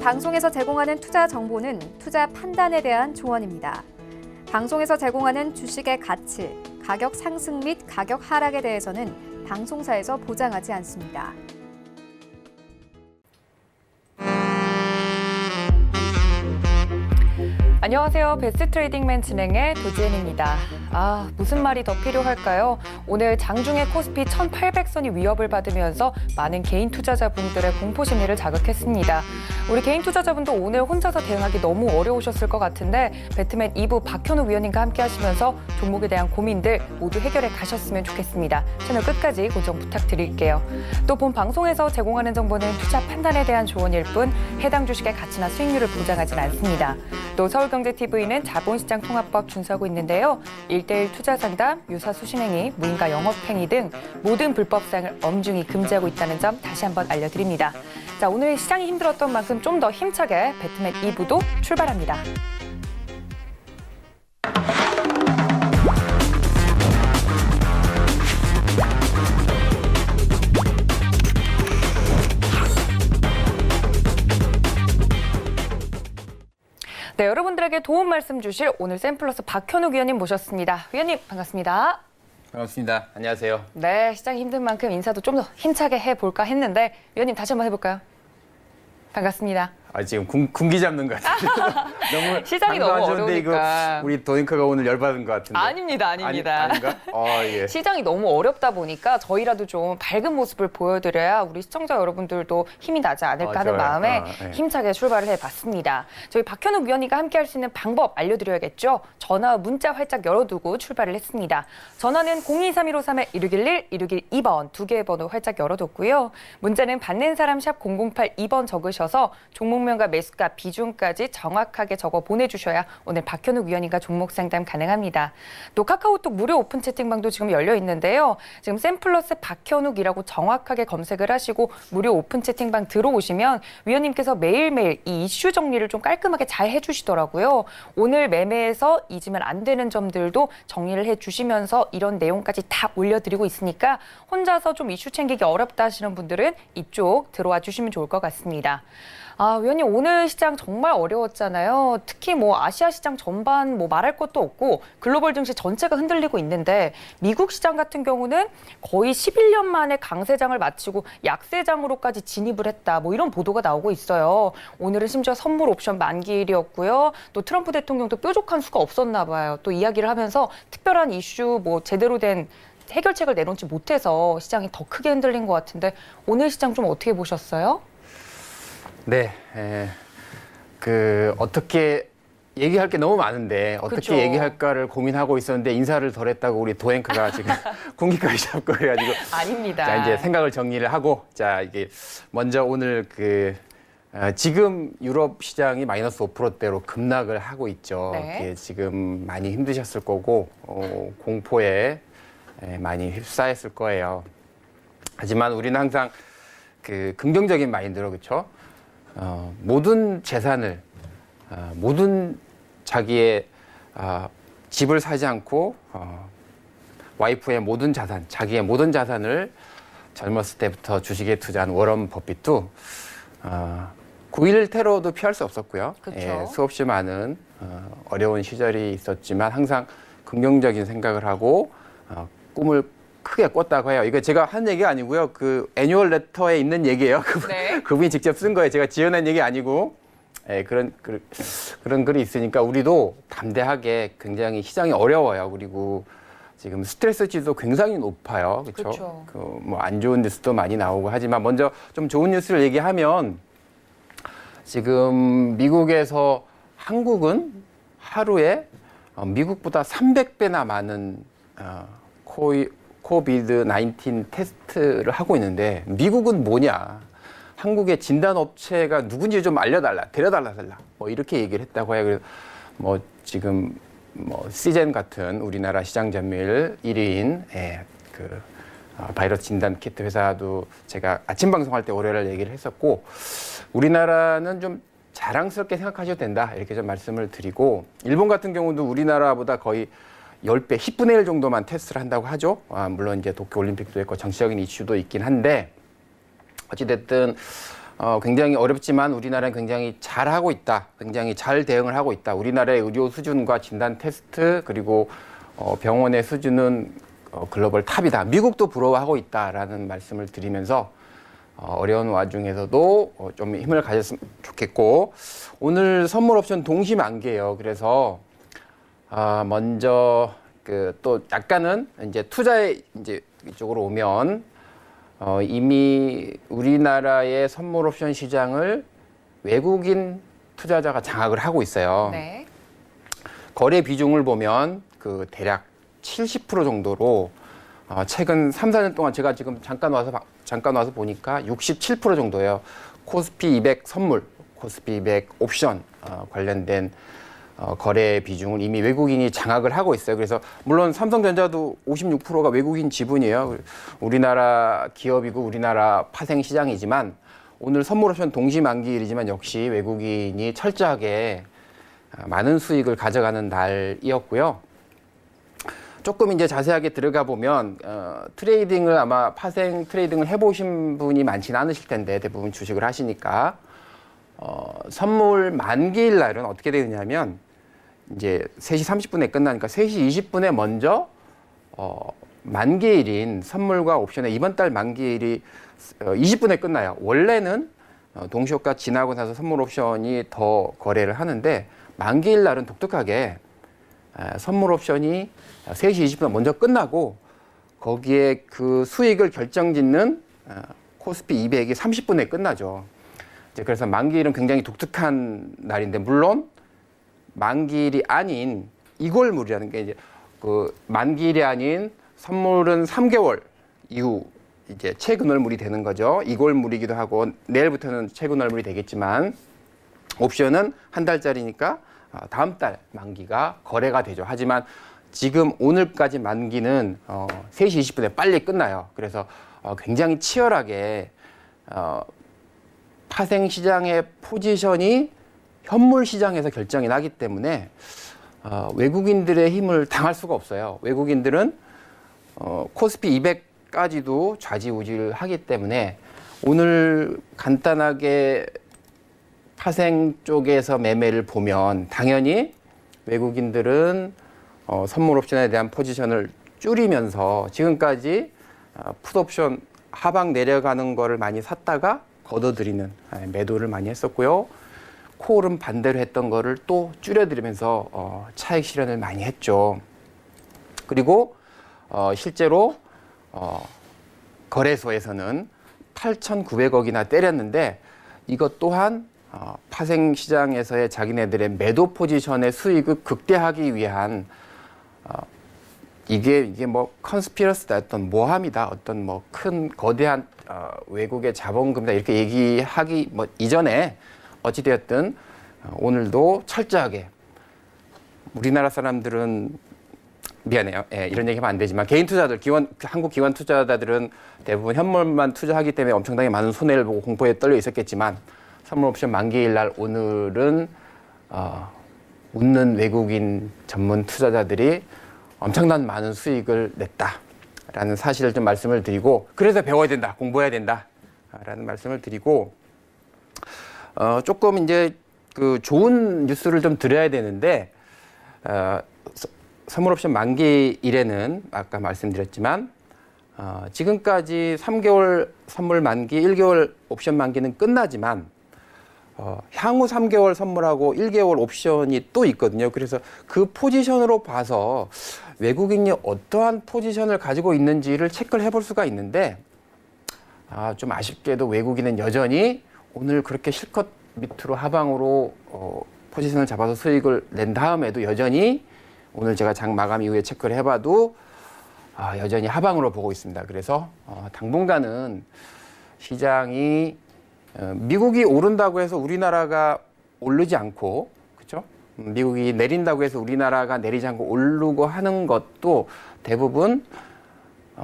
방송에서 제공하는 투자 정보는 투자 판단에 대한 조언입니다. 방송에서 제공하는 주식의 가치, 가격 상승 및 가격 하락에 대해서는 방송사에서 보장하지 않습니다. 안녕하세요. 베스트 트레이딩맨 진행의 도지은입니다. 무슨 말이 더 필요할까요? 오늘 장중에 코스피 1800선이 위협을 받으면서 많은 개인 투자자분들의 공포 심리를 자극했습니다. 우리 개인 투자자분도 오늘 혼자서 대응하기 너무 어려우셨을 것 같은데 배트맨 2부 박현욱 위원님과 함께 하시면서 종목에 대한 고민들 모두 해결해 가셨으면 좋겠습니다. 채널 끝까지 고정 부탁드릴게요. 또 본 방송에서 제공하는 정보는 투자 판단에 대한 조언일 뿐 해당 주식의 가치나 수익률을 보장하진 않습니다. 또 서울경제TV는 자본시장 통합법 준수하고 있는데요. 1:1 투자 상담, 유사 수신행위, 무인가 영업행위 등 모든 불법 사항을 엄중히 금지하고 있다는 점 다시 한번 알려드립니다. 자, 오늘 시장이 힘들었던 만큼 좀 더 힘차게 배트맨 2부도 출발합니다. 네, 여러분들에게 도움 말씀 주실 오늘 샘플러스 박현욱 위원님 모셨습니다. 위원님 반갑습니다. 반갑습니다. 안녕하세요. 네, 시장이 힘든 만큼 인사도 좀 더 힘차게 해볼까 했는데 위원님 다시 한번 해볼까요? 반갑습니다. 지금 군기 잡는 것 같아요. 너무 시장이 너무 어려우니까. 이거 우리 도잉크가 오늘 열받은 것 같은데. 아닙니다. 아닌가? 예. 시장이 너무 어렵다 보니까 저희라도 좀 밝은 모습을 보여드려야 우리 시청자 여러분들도 힘이 나지 않을까 하는 좋아요. 마음에 네. 힘차게 출발을 해봤습니다. 저희 박현욱 위원님과 함께 할 수 있는 방법 알려드려야겠죠. 전화, 문자 활짝 열어두고 출발을 했습니다. 전화는 023153-1611, 1612번 두 개의 번호 활짝 열어뒀고요. 문자는 받는 사람 샵 0082번 적으셔서 종목명과 매수가 비중까지 정확하게 적어 보내주셔야 오늘 박현욱 위원님과 종목 상담 가능합니다. 또 카카오톡 무료 오픈 채팅방도 지금 열려 있는데요. 지금 샘플러스 박현욱이라고 정확하게 검색을 하시고 무료 오픈 채팅방 들어오시면 위원님께서 매일매일 이 이슈 정리를 좀 깔끔하게 잘 해주시더라고요. 오늘 매매에서 잊으면 안 되는 점들도 정리를 해주시면서 이런 내용까지 다 올려드리고 있으니까 혼자서 좀 이슈 챙기기 어렵다 하시는 분들은 이쪽 들어와 주시면 좋을 것 같습니다. 위원님 오늘 시장 정말 어려웠잖아요. 특히 아시아 시장 전반 말할 것도 없고 글로벌 증시 전체가 흔들리고 있는데 미국 시장 같은 경우는 거의 11년 만에 강세장을 마치고 약세장으로까지 진입을 했다. 이런 보도가 나오고 있어요. 오늘은 심지어 선물 옵션 만기일이었고요. 또 트럼프 대통령도 뾰족한 수가 없었나 봐요. 또 이야기를 하면서 특별한 이슈 제대로 된 해결책을 내놓지 못해서 시장이 더 크게 흔들린 것 같은데 오늘 시장 좀 어떻게 보셨어요? 네. 어떻게 얘기할 게 너무 많은데 어떻게 그쵸. 얘기할까를 고민하고 있었는데 인사를 덜 했다고 우리 도앵크가 지금 군기까지 잡고 해가지고. 아닙니다. 자, 이제 생각을 정리를 하고 이게 먼저 오늘 지금 유럽 시장이 마이너스 5%대로 급락을 하고 있죠. 네. 지금 많이 힘드셨을 거고 공포에 많이 휩싸였을 거예요. 하지만 우리는 항상 긍정적인 마인드로 그렇죠. 모든 재산을 모든 자기의 집을 사지 않고 와이프의 모든 자산, 자기의 모든 자산을 젊었을 때부터 주식에 투자한 워런 버핏도 9.11 테러도 피할 수 없었고요. 그렇죠. 수없이 많은 어려운 시절이 있었지만 항상 긍정적인 생각을 하고 꿈을 크게 꿨다고 해요. 이거 제가 한 얘기가 아니고요. 애뉴얼 레터에 있는 얘기예요. 네. 그분이 직접 쓴 거예요. 제가 지어낸 얘기 아니고. 그런 글이 있으니까 우리도 담대하게 굉장히 시장이 어려워요. 그리고 지금 스트레스 지수도 굉장히 높아요. 그렇죠? 안 좋은 뉴스도 많이 나오고 하지만 먼저 좀 좋은 뉴스를 얘기하면 지금 미국에서 한국은 하루에 미국보다 300배나 많은 코비드-19 테스트를 하고 있는데 미국은 뭐냐? 한국의 진단업체가 누군지 좀 알려달라, 데려달라 이렇게 얘기를 했다고 해요. 그래서 지금 시젠 같은 우리나라 시장 점유율 1위인 바이러스 진단 키트 회사도 제가 아침 방송할 때 월요일 얘기를 했었고 우리나라는 좀 자랑스럽게 생각하셔도 된다 이렇게 좀 말씀을 드리고 일본 같은 경우도 우리나라보다 거의 10배, 10분의 1 정도만 테스트를 한다고 하죠. 물론 이제 도쿄올림픽도 있고 정치적인 이슈도 있긴 한데 어찌됐든 굉장히 어렵지만 우리나라는 굉장히 잘하고 있다. 굉장히 잘 대응을 하고 있다. 우리나라의 의료 수준과 진단 테스트 그리고 병원의 수준은 글로벌 탑이다. 미국도 부러워하고 있다라는 말씀을 드리면서 어려운 와중에서도 좀 힘을 가졌으면 좋겠고 오늘 선물 옵션 동시 만기예요. 그래서 먼저 또 약간은 이제 투자에 이제 이쪽으로 오면 이미 우리나라의 선물 옵션 시장을 외국인 투자자가 장악을 하고 있어요. 네. 거래 비중을 보면 대략 70% 정도로 최근 3, 4년 동안 제가 지금 잠깐 와서 보니까 67% 정도예요. 코스피 200 선물, 코스피 200 옵션 관련된 거래 비중을 이미 외국인이 장악을 하고 있어요. 그래서 물론 삼성전자도 56%가 외국인 지분이에요. 우리나라 기업이고 우리나라 파생 시장이지만 오늘 선물 옵션 동시 만기일이지만 역시 외국인이 철저하게 많은 수익을 가져가는 날이었고요. 조금 이제 자세하게 들어가 보면 트레이딩을 아마 파생 트레이딩을 해보신 분이 많지는 않으실 텐데 대부분 주식을 하시니까 선물 만기일 날은 어떻게 되느냐면 이제 3시 30분에 끝나니까 3시 20분에 먼저 만기일인 선물과 옵션의 이번 달 만기일이 20분에 끝나요. 원래는 동시효과 지나고 나서 선물 옵션이 더 거래를 하는데 만기일 날은 독특하게 선물 옵션이 3시 20분 먼저 끝나고 거기에 그 수익을 결정짓는 코스피 200이 30분에 끝나죠. 이제 그래서 만기일은 굉장히 독특한 날인데 물론 만기일이 아닌 이골물이라는 게 이제 만기일이 아닌 선물은 3개월 이후 이제 채근월물이 되는 거죠. 이골물이기도 하고 내일부터는 채근월물이 되겠지만 옵션은 한 달짜리니까 다음 달 만기가 거래가 되죠. 하지만 지금 오늘까지 만기는 3시 20분에 빨리 끝나요. 그래서 굉장히 치열하게 파생 시장의 포지션이 현물 시장에서 결정이 나기 때문에 외국인들의 힘을 당할 수가 없어요. 외국인들은 코스피 200까지도 좌지우지하기 때문에 오늘 간단하게 파생 쪽에서 매매를 보면 당연히 외국인들은 선물 옵션에 대한 포지션을 줄이면서 지금까지 풋옵션 하방 내려가는 거를 많이 샀다가 걷어들이는 매도를 많이 했었고요. 콜은 반대로 했던 거를 또 줄여드리면서 차익 실현을 많이 했죠. 그리고 실제로 거래소에서는 8,900억이나 때렸는데 이것 또한 파생 시장에서의 자기네들의 매도 포지션의 수익을 극대화하기 위한 이게 뭐 컨스피러스다 어떤 모함이다 어떤 뭐 큰 거대한 외국의 자본금이다 이렇게 얘기하기 뭐 이전에 어찌되었든 오늘도 철저하게 우리나라 사람들은 미안해요. 이런 얘기하면 안 되지만 개인 투자들, 한국 기관 투자자들은 대부분 현물만 투자하기 때문에 엄청나게 많은 손해를 보고 공포에 떨려 있었겠지만 선물 옵션 만기일 날 오늘은 웃는 외국인 전문 투자자들이 엄청난 많은 수익을 냈다라는 사실을 좀 말씀을 드리고 그래서 배워야 된다, 공부해야 된다라는 말씀을 드리고 조금 이제 좋은 뉴스를 좀 드려야 되는데 선물 옵션 만기일에는 아까 말씀드렸지만 지금까지 3개월 선물 만기, 1개월 옵션 만기는 끝나지만 향후 3개월 선물하고 1개월 옵션이 또 있거든요. 그래서 그 포지션으로 봐서 외국인이 어떠한 포지션을 가지고 있는지를 체크를 해볼 수가 있는데 좀 아쉽게도 외국인은 여전히 오늘 그렇게 실컷 밑으로 하방으로 포지션을 잡아서 수익을 낸 다음에도 여전히 오늘 제가 장 마감 이후에 체크를 해봐도 여전히 하방으로 보고 있습니다. 그래서 당분간은 시장이 미국이 오른다고 해서 우리나라가 오르지 않고 그렇죠? 미국이 내린다고 해서 우리나라가 내리지 않고 오르고 하는 것도 대부분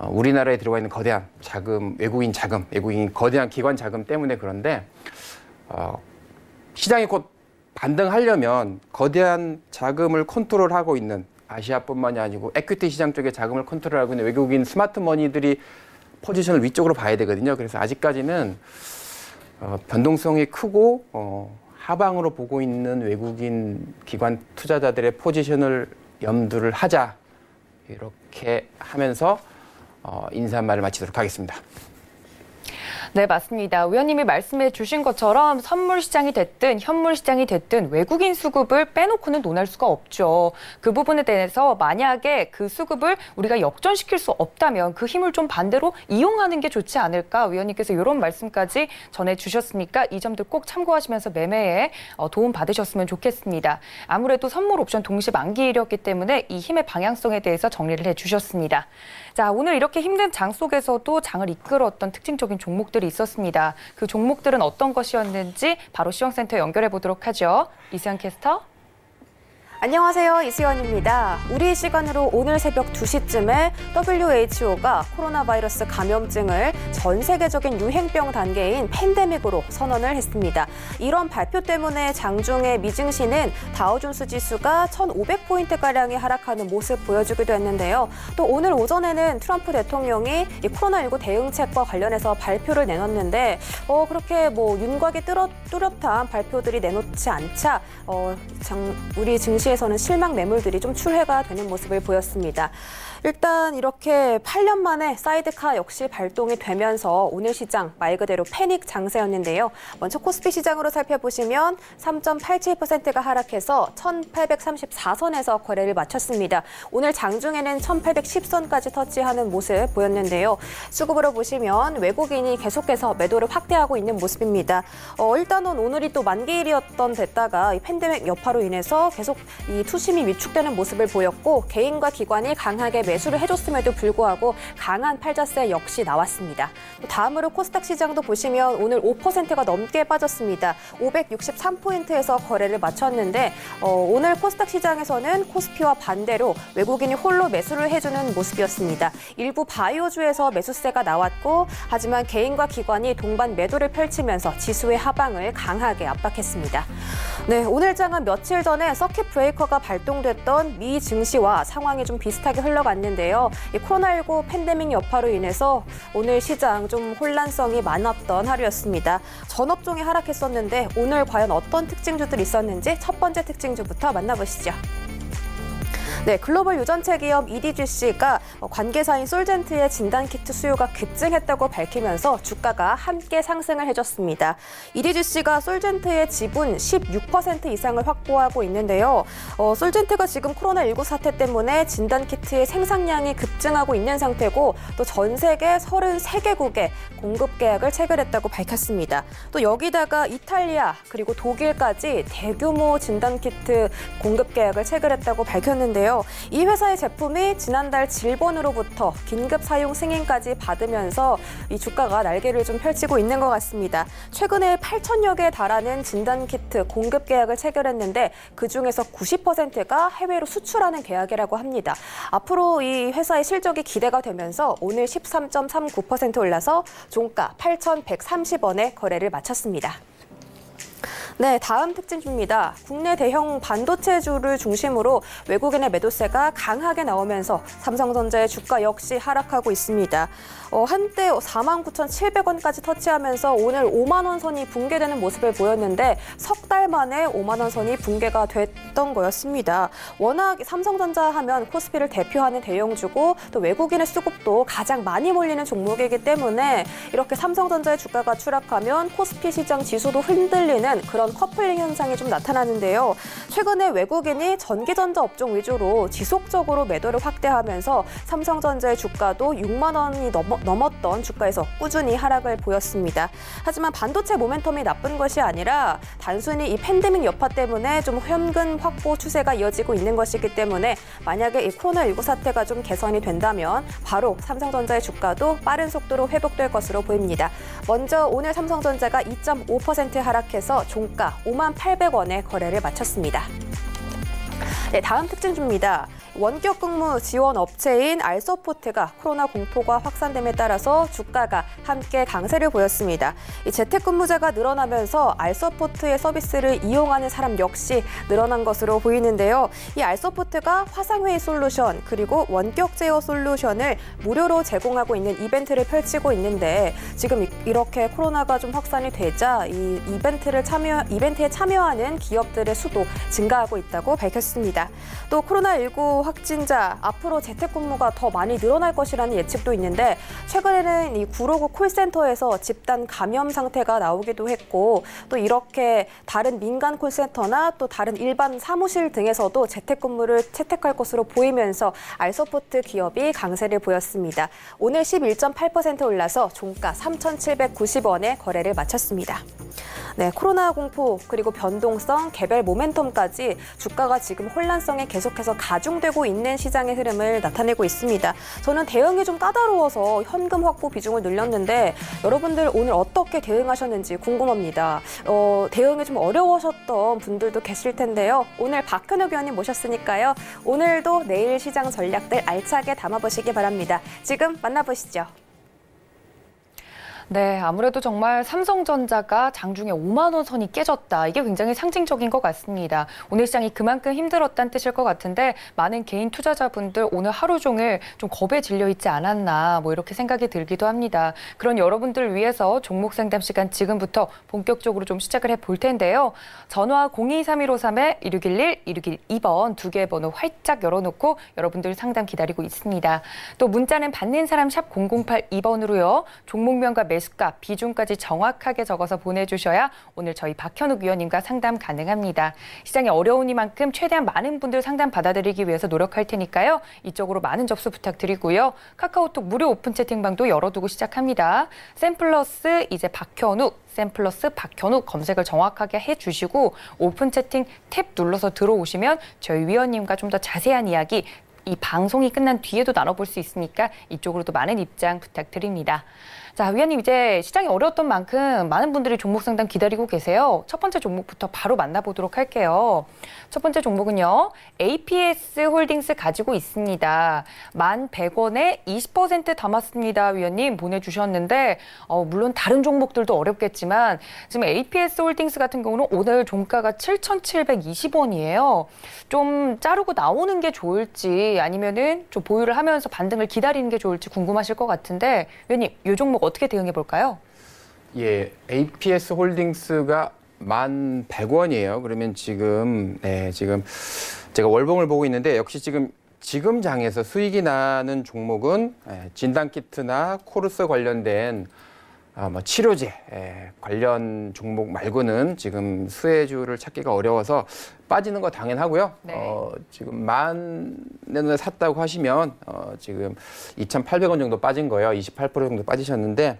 우리나라에 들어가 있는 거대한 자금, 외국인 거대한 기관 자금 때문에 그런데 시장이 곧 반등하려면 거대한 자금을 컨트롤하고 있는 아시아뿐만이 아니고 에퀴티 시장 쪽에 자금을 컨트롤하고 있는 외국인 스마트 머니들이 포지션을 위쪽으로 봐야 되거든요. 그래서 아직까지는 변동성이 크고 하방으로 보고 있는 외국인 기관 투자자들의 포지션을 염두를 하자 이렇게 하면서 인사말을 마치도록 하겠습니다. 네, 맞습니다. 의원님이 말씀해 주신 것처럼 선물 시장이 됐든 현물 시장이 됐든 외국인 수급을 빼놓고는 논할 수가 없죠. 그 부분에 대해서 만약에 그 수급을 우리가 역전시킬 수 없다면 그 힘을 좀 반대로 이용하는 게 좋지 않을까 의원님께서 이런 말씀까지 전해주셨으니까 이 점들 꼭 참고하시면서 매매에 도움 받으셨으면 좋겠습니다. 아무래도 선물 옵션 동시 만기일이었기 때문에 이 힘의 방향성에 대해서 정리를 해주셨습니다. 자, 오늘 이렇게 힘든 장 속에서도 장을 이끌었던 특징적인 종목들이 있었습니다. 그 종목들은 어떤 것이었는지 바로 시황센터 연결해 보도록 하죠. 이수연 캐스터. 안녕하세요. 이수연입니다. 우리 시간으로 오늘 새벽 2시쯤에 WHO가 코로나 바이러스 감염증을 전 세계적인 유행병 단계인 팬데믹으로 선언을 했습니다. 이런 발표 때문에 장중에 미증시는 다우존스 지수가 1,500포인트가량이 하락하는 모습 보여주기도 했는데요. 또 오늘 오전에는 트럼프 대통령이 이 코로나19 대응책과 관련해서 발표를 내놨는데 그렇게 윤곽이 뚜렷한 발표들이 내놓지 않자 우리 증시에서는 실망 매물들이 좀 출회가 되는 모습을 보였습니다. 일단 이렇게 8년 만에 사이드카 역시 발동이 되면서 오늘 시장 말 그대로 패닉 장세였는데요. 먼저 코스피 시장으로 살펴보시면 3.87%가 하락해서 1834선에서 거래를 마쳤습니다. 오늘 장중에는 1810선까지 터치하는 모습 보였는데요. 수급으로 보시면 외국인이 계속해서 매도를 확대하고 있는 모습입니다. 일단은 오늘이 또 만기일이었던 데다가 이 팬데믹 여파로 인해서 계속 이 투심이 위축되는 모습을 보였고 개인과 기관이 강하게 매수를 해줬음에도 불구하고 강한 팔자세 역시 나왔습니다. 다음으로 코스닥 시장도 보시면 오늘 5%가 넘게 빠졌습니다. 563포인트에서 거래를 마쳤는데 오늘 코스닥 시장에서는 코스피와 반대로 외국인이 홀로 매수를 해주는 모습이었습니다. 일부 바이오주에서 매수세가 나왔고 하지만 개인과 기관이 동반 매도를 펼치면서 지수의 하방을 강하게 압박했습니다. 네, 오늘 장은 며칠 전에 서킷 브레이커가 발동됐던 미 증시와 상황이 좀 비슷하게 흘러갔는데요. 이 코로나19 팬데믹 여파로 인해서 오늘 시장 좀 혼란성이 많았던 하루였습니다. 전업종이 하락했었는데 오늘 과연 어떤 특징주들이 있었는지 첫 번째 특징주부터 만나보시죠. 네, 글로벌 유전체 기업 EDGC가 관계사인 솔젠트의 진단키트 수요가 급증했다고 밝히면서 주가가 함께 상승을 해줬습니다. EDGC가 솔젠트의 지분 16% 이상을 확보하고 있는데요. 솔젠트가 지금 코로나19 사태 때문에 진단키트의 생산량이 급증하고 있는 상태고 또 전 세계 33개국에 공급 계약을 체결했다고 밝혔습니다. 또 여기다가 이탈리아 그리고 독일까지 대규모 진단키트 공급 계약을 체결했다고 밝혔는데요. 이 회사의 제품이 지난달 질본으로부터 긴급 사용 승인까지 받으면서 이 주가가 날개를 좀 펼치고 있는 것 같습니다. 최근에 8,000여 개에 달하는 진단키트 공급 계약을 체결했는데 그중에서 90%가 해외로 수출하는 계약이라고 합니다. 앞으로 이 회사의 실적이 기대가 되면서 오늘 13.39% 올라서 종가 8,130원에 거래를 마쳤습니다. 네, 다음 특징주입니다. 국내 대형 반도체주를 중심으로 외국인의 매도세가 강하게 나오면서 삼성전자의 주가 역시 하락하고 있습니다. 한때 49,700원까지 터치하면서 오늘 5만 원 선이 붕괴되는 모습을 보였는데 석 달 만에 5만 원 선이 붕괴가 됐던 거였습니다. 워낙 삼성전자 하면 코스피를 대표하는 대형주고 또 외국인의 수급도 가장 많이 몰리는 종목이기 때문에 이렇게 삼성전자의 주가가 추락하면 코스피 시장 지수도 흔들리는 그런 커플링 현상이 좀 나타나는데요. 최근에 외국인이 전기전자 업종 위주로 지속적으로 매도를 확대하면서 삼성전자의 주가도 6만 원이 넘었던 주가에서 꾸준히 하락을 보였습니다. 하지만 반도체 모멘텀이 나쁜 것이 아니라 단순히 이 팬데믹 여파 때문에 좀 현금 확보 추세가 이어지고 있는 것이기 때문에 만약에 이 코로나19 사태가 좀 개선이 된다면 바로 삼성전자의 주가도 빠른 속도로 회복될 것으로 보입니다. 먼저 오늘 삼성전자가 2.5% 하락해서 종가 58,800원에 거래를 마쳤습니다. 네, 다음 특징주입니다. 원격 근무 지원 업체인 알서포트가 코로나 공포가 확산됨에 따라서 주가가 함께 강세를 보였습니다. 이 재택근무제가 늘어나면서 알서포트의 서비스를 이용하는 사람 역시 늘어난 것으로 보이는데요. 이 알서포트가 화상회의 솔루션 그리고 원격 제어 솔루션을 무료로 제공하고 있는 이벤트를 펼치고 있는데 지금 이렇게 코로나가 좀 확산이 되자 이 이벤트에 참여하는 기업들의 수도 증가하고 있다고 밝혔습니다. 또 코로나19 확진자 앞으로 재택근무가 더 많이 늘어날 것이라는 예측도 있는데 최근에는 이 959 콜센터에서 집단 감염 상태가 나오기도 했고 또 이렇게 다른 민간 콜센터나 또 다른 일반 사무실 등에서도 재택근무를 채택할 것으로 보이면서 알서포트 기업이 강세를 보였습니다. 오늘 11.8% 올라서 종가 3,790원에 거래를 마쳤습니다. 네, 코로나 공포 그리고 변동성, 개별 모멘텀까지 주가가 지금 혼란성에 계속해서 가중되고 있는 시장의 흐름을 나타내고 있습니다. 저는 대응이 좀 까다로워서 현금 확보 비중을 늘렸는데 여러분들 오늘 어떻게 대응하셨는지 궁금합니다. 대응이 좀 어려우셨던 분들도 계실 텐데요. 오늘 박현욱 의원님 모셨으니까요. 오늘도 내일 시장 전략들 알차게 담아보시기 바랍니다. 지금 만나보시죠. 네, 아무래도 정말 삼성전자가 장중에 5만 원 선이 깨졌다. 이게 굉장히 상징적인 것 같습니다. 오늘 시장이 그만큼 힘들었다는 뜻일 것 같은데 많은 개인 투자자분들 오늘 하루 종일 좀 겁에 질려 있지 않았나 뭐 이렇게 생각이 들기도 합니다. 그런 여러분들을 위해서 종목 상담 시간 지금부터 본격적으로 좀 시작을 해볼 텐데요. 전화 023153-1611, 1612번 두 개의 번호 활짝 열어놓고 여러분들 상담 기다리고 있습니다. 또 문자는 받는 사람 샵 0082번으로요. 종목명과 매수가, 비중까지 정확하게 적어서 보내주셔야 오늘 저희 박현욱 위원님과 상담 가능합니다. 시장이 어려우니만큼 최대한 많은 분들 상담 받아드리기 위해서 노력할 테니까요. 이쪽으로 많은 접수 부탁드리고요. 카카오톡 무료 오픈 채팅방도 열어두고 시작합니다. 샘플러스 이제 박현욱, 샘플러스 박현욱 검색을 정확하게 해주시고 오픈 채팅 탭 눌러서 들어오시면 저희 위원님과 좀 더 자세한 이야기 이 방송이 끝난 뒤에도 나눠볼 수 있으니까 이쪽으로도 많은 입장 부탁드립니다. 자, 위원님 이제 시장이 어려웠던 만큼 많은 분들이 종목 상담 기다리고 계세요. 첫 번째 종목부터 바로 만나보도록 할게요. 첫 번째 종목은요. APS 홀딩스 가지고 있습니다. 1,100원에 20% 담았습니다. 위원님 보내주셨는데 물론 다른 종목들도 어렵겠지만 지금 APS 홀딩스 같은 경우는 오늘 종가가 7,720원이에요. 좀 자르고 나오는 게 좋을지 아니면은 좀 보유를 하면서 반등을 기다리는 게 좋을지 궁금하실 것 같은데 위원님 이 종목 어떻게 대응해 볼까요? 예, APS 홀딩스가 1,100원이에요. 그러면 지금 지금 제가 월봉을 보고 있는데 역시 지금 장에서 수익이 나는 종목은 진단키트나 코르스 관련된 치료제 관련 종목 말고는 지금 수혜주를 찾기가 어려워서 빠지는 거 당연하고요. 네. 지금 10,000원에 샀다고 하시면 지금 2,800원 정도 빠진 거예요. 28% 정도 빠지셨는데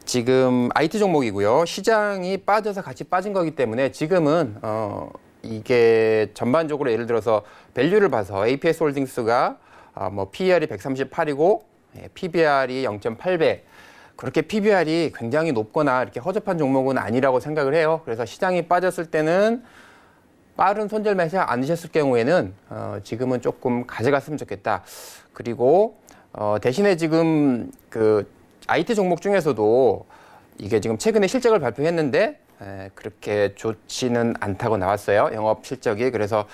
지금 IT 종목이고요. 시장이 빠져서 같이 빠진 거기 때문에 지금은 이게 전반적으로 예를 들어서 밸류를 봐서 APS 홀딩스가 PER이 138이고 PBR이 0.8배 그렇게 PBR이 굉장히 높거나 이렇게 허접한 종목은 아니라고 생각을 해요. 그래서 시장이 빠졌을 때는 빠른 손절 매수 안 하셨을 경우에는 지금은 조금 가져갔으면 좋겠다. 그리고 대신에 지금 그 IT 종목 중에서도 이게 지금 최근에 실적을 발표했는데 그렇게 좋지는 않다고 나왔어요. 영업 실적이. 그래서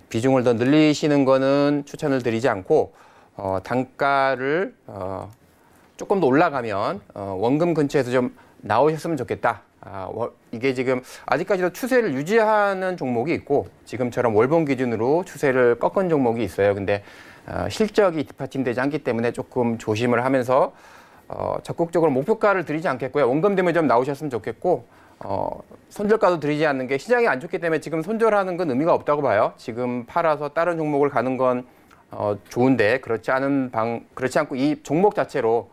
비중을 더 늘리시는 거는 추천을 드리지 않고 단가를 조금 더 올라가면 원금 근처에서 좀 나오셨으면 좋겠다. 이게 지금 아직까지도 추세를 유지하는 종목이 있고 지금처럼 월봉 기준으로 추세를 꺾은 종목이 있어요. 근데 실적이 뒷받침되지 않기 때문에 조금 조심을 하면서 적극적으로 목표가를 드리지 않겠고요. 원금 되면 좀 나오셨으면 좋겠고 손절가도 드리지 않는 게 시장이 안 좋기 때문에 지금 손절하는 건 의미가 없다고 봐요. 지금 팔아서 다른 종목을 가는 건 좋은데 그렇지 않고 이 종목 자체로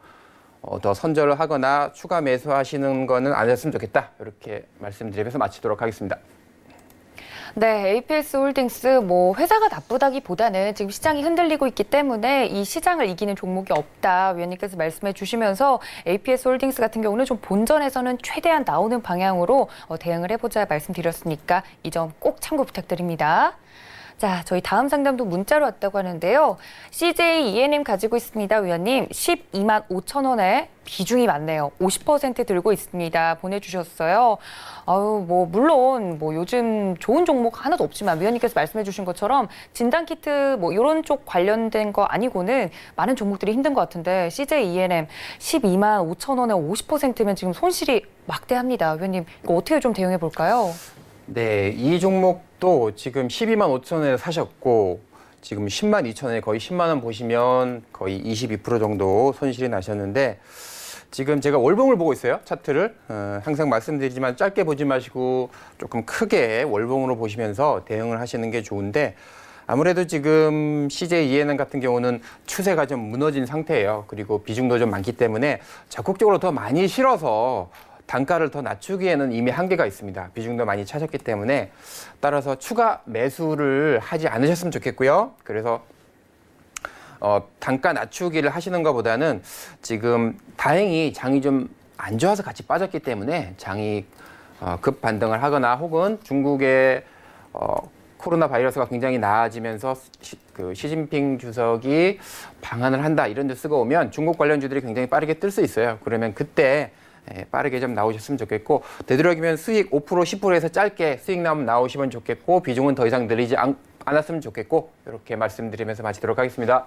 더 선절을 하거나 추가 매수하시는 거는 안 했으면 좋겠다. 이렇게 말씀드리면서 마치도록 하겠습니다. 네, APS 홀딩스 회사가 나쁘다기보다는 지금 시장이 흔들리고 있기 때문에 이 시장을 이기는 종목이 없다. 위원님께서 말씀해 주시면서 APS 홀딩스 같은 경우는 좀 본전에서는 최대한 나오는 방향으로 대응을 해보자 말씀드렸으니까 이 점 꼭 참고 부탁드립니다. 자, 저희 다음 상담도 문자로 왔다고 하는데요. CJ ENM 가지고 있습니다, 위원님. 12만 5천 원에 비중이 많네요. 50% 들고 있습니다. 보내주셨어요. 아유, 물론 요즘 좋은 종목 하나도 없지만 위원님께서 말씀해주신 것처럼 진단키트 이런 쪽 관련된 거 아니고는 많은 종목들이 힘든 것 같은데 CJ ENM 12만 5천 원에 50%면 지금 손실이 막대합니다. 위원님, 이거 어떻게 좀 대응해 볼까요? 네, 이 종목도 지금 12만 5천 원에 사셨고 지금 10만 2천 원에 거의 10만 원 보시면 거의 22% 정도 손실이 나셨는데 지금 제가 월봉을 보고 있어요, 차트를. 항상 말씀드리지만 짧게 보지 마시고 조금 크게 월봉으로 보시면서 대응을 하시는 게 좋은데 아무래도 지금 CJ ENM 같은 경우는 추세가 좀 무너진 상태예요. 그리고 비중도 좀 많기 때문에 적극적으로 더 많이 실어서 단가를 더 낮추기에는 이미 한계가 있습니다. 비중도 많이 차셨기 때문에 따라서 추가 매수를 하지 않으셨으면 좋겠고요. 그래서 단가 낮추기를 하시는 것보다는 지금 다행히 장이 좀 안 좋아서 같이 빠졌기 때문에 장이 급 반등을 하거나 혹은 중국의 코로나 바이러스가 굉장히 나아지면서 시진핑 주석이 방한을 한다 이런 뉴스가 오면 중국 관련주들이 굉장히 빠르게 뜰 수 있어요. 그러면 그때 빠르게 좀 나오셨으면 좋겠고 되도록이면 수익 5% 10%에서 짧게 수익 나오시면 좋겠고 비중은 더 이상 늘리지 않았으면 좋겠고 이렇게 말씀드리면서 마치도록 하겠습니다.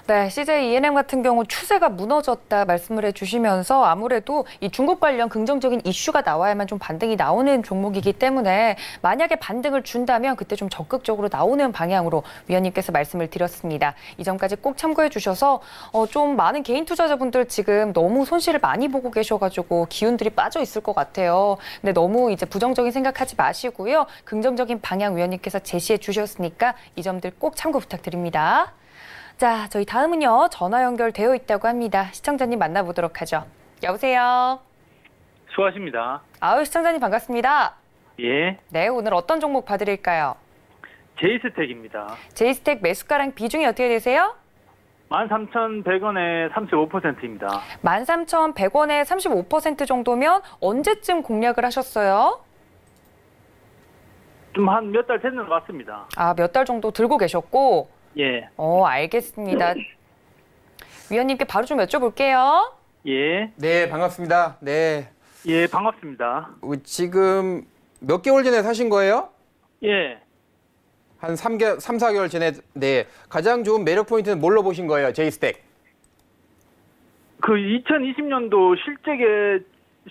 네, CJ ENM 같은 경우 추세가 무너졌다 말씀을 해주시면서 아무래도 이 중국 관련 긍정적인 이슈가 나와야만 좀 반등이 나오는 종목이기 때문에 만약에 반등을 준다면 그때 좀 적극적으로 나오는 방향으로 위원님께서 말씀을 드렸습니다. 이 점까지 꼭 참고해 주셔서 좀 많은 개인 투자자분들 지금 너무 손실을 많이 보고 계셔가지고 기운들이 빠져 있을 것 같아요. 근데 너무 이제 부정적인 생각하지 마시고요. 긍정적인 방향 위원님께서 제시해 주셨으니까 이 점들 꼭 참고 부탁드립니다. 자, 저희 다음은요. 전화 연결되어 있다고 합니다. 시청자님 만나보도록 하죠. 여보세요. 수고하십니다. 아유, 시청자님 반갑습니다. 예, 네, 오늘 어떤 종목 봐드릴까요? 제이스텍입니다. 제이스텍 매수가랑 비중이 어떻게 되세요? 13,100원에 35%입니다. 13,100원에 35% 정도면 언제쯤 공략을 하셨어요? 좀 한 몇 달 됐는 것 같습니다. 아, 몇 달 정도 들고 계셨고. 예, 알겠습니다. 위원님께 바로 좀 여쭤볼게요. 예, 네, 반갑습니다. 네, 예, 반갑습니다. 지금 몇 개월 전에 사신 거예요? 예, 한 3, 4개월 전에. 네, 가장 좋은 매력 포인트는 뭘로 보신 거예요, 제이스텍? 그 2020년도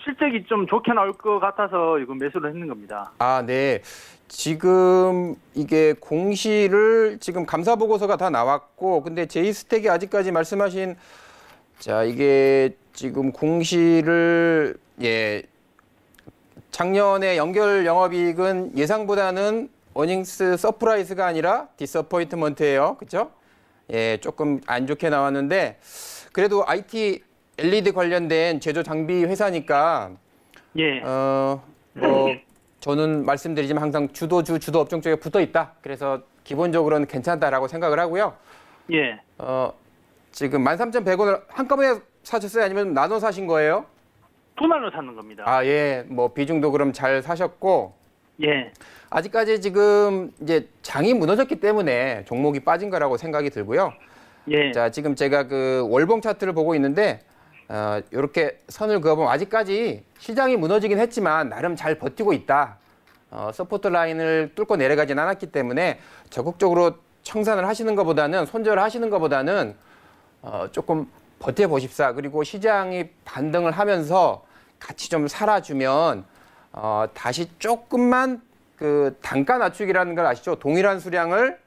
실적이 좀 좋게 나올 것 같아서 이거 매수를 했는 겁니다. 아, 네. 지금 이게 공시를 지금 감사 보고서가 다 나왔고, 근데 제이스텍이 아직까지 말씀하신 이게 지금 공시를 작년에 연결 영업이익은 예상보다는 어닝스 서프라이즈가 아니라 디서포인트먼트예요, 그렇죠? 예, 조금 안 좋게 나왔는데 그래도 IT LED 관련된 제조 장비 회사니까 예, 저는 말씀드리지만 항상 주도 업종 쪽에 붙어 있다. 그래서 기본적으로는 괜찮다라고 생각을 하고요. 예, 지금 13,100원을 한꺼번에 사셨어요? 아니면 나눠 사신 거예요? 두 날로 사는 겁니다. 아, 예. 비중도 그럼 잘 사셨고 예, 아직까지 지금 이제 장이 무너졌기 때문에 종목이 빠진 거라고 생각이 들고요. 예, 자, 지금 제가 그 월봉 차트를 보고 있는데 이렇게 선을 그어보면 아직까지 시장이 무너지긴 했지만 나름 잘 버티고 있다. 서포트 라인을 뚫고 내려가진 않았기 때문에 적극적으로 청산을 하시는 것보다는 손절을 하시는 것보다는 조금 버텨보십사. 그리고 시장이 반등을 하면서 같이 좀 살아주면 다시 조금만 그 단가 낮추기라는 걸 아시죠? 동일한 수량을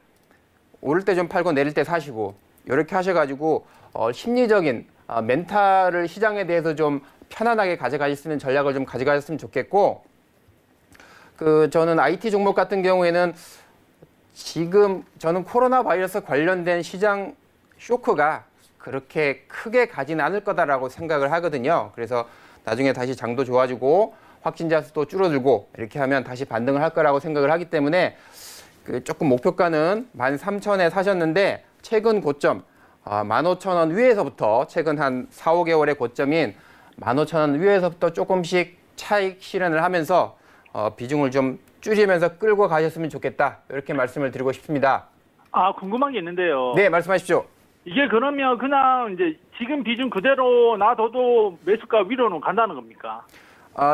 오를 때 좀 팔고 내릴 때 사시고 이렇게 하셔가지고 심리적인 멘탈을 시장에 대해서 좀 편안하게 가져가실 수 있는 전략을 좀 가져가셨으면 좋겠고, 저는 IT 종목 같은 경우에는 지금 저는 코로나 바이러스 관련된 시장 쇼크가 그렇게 크게 가지는 않을 거다라고 생각을 하거든요. 그래서 나중에 다시 장도 좋아지고 확진자 수도 줄어들고 이렇게 하면 다시 반등을 할 거라고 생각을 하기 때문에 조금 목표가는 13,000원에 사셨는데 최근 고점 15,000원 위에서부터 최근 한 4, 5개월의 고점인 15,000원 위에서부터 조금씩 차익 실현을 하면서 비중을 좀 줄이면서 끌고 가셨으면 좋겠다. 이렇게 말씀을 드리고 싶습니다. 아, 궁금한 게 있는데요. 네, 말씀하십시오. 이게 그러면 그냥 이제 지금 비중 그대로 놔둬도 매수가 위로는 간다는 겁니까?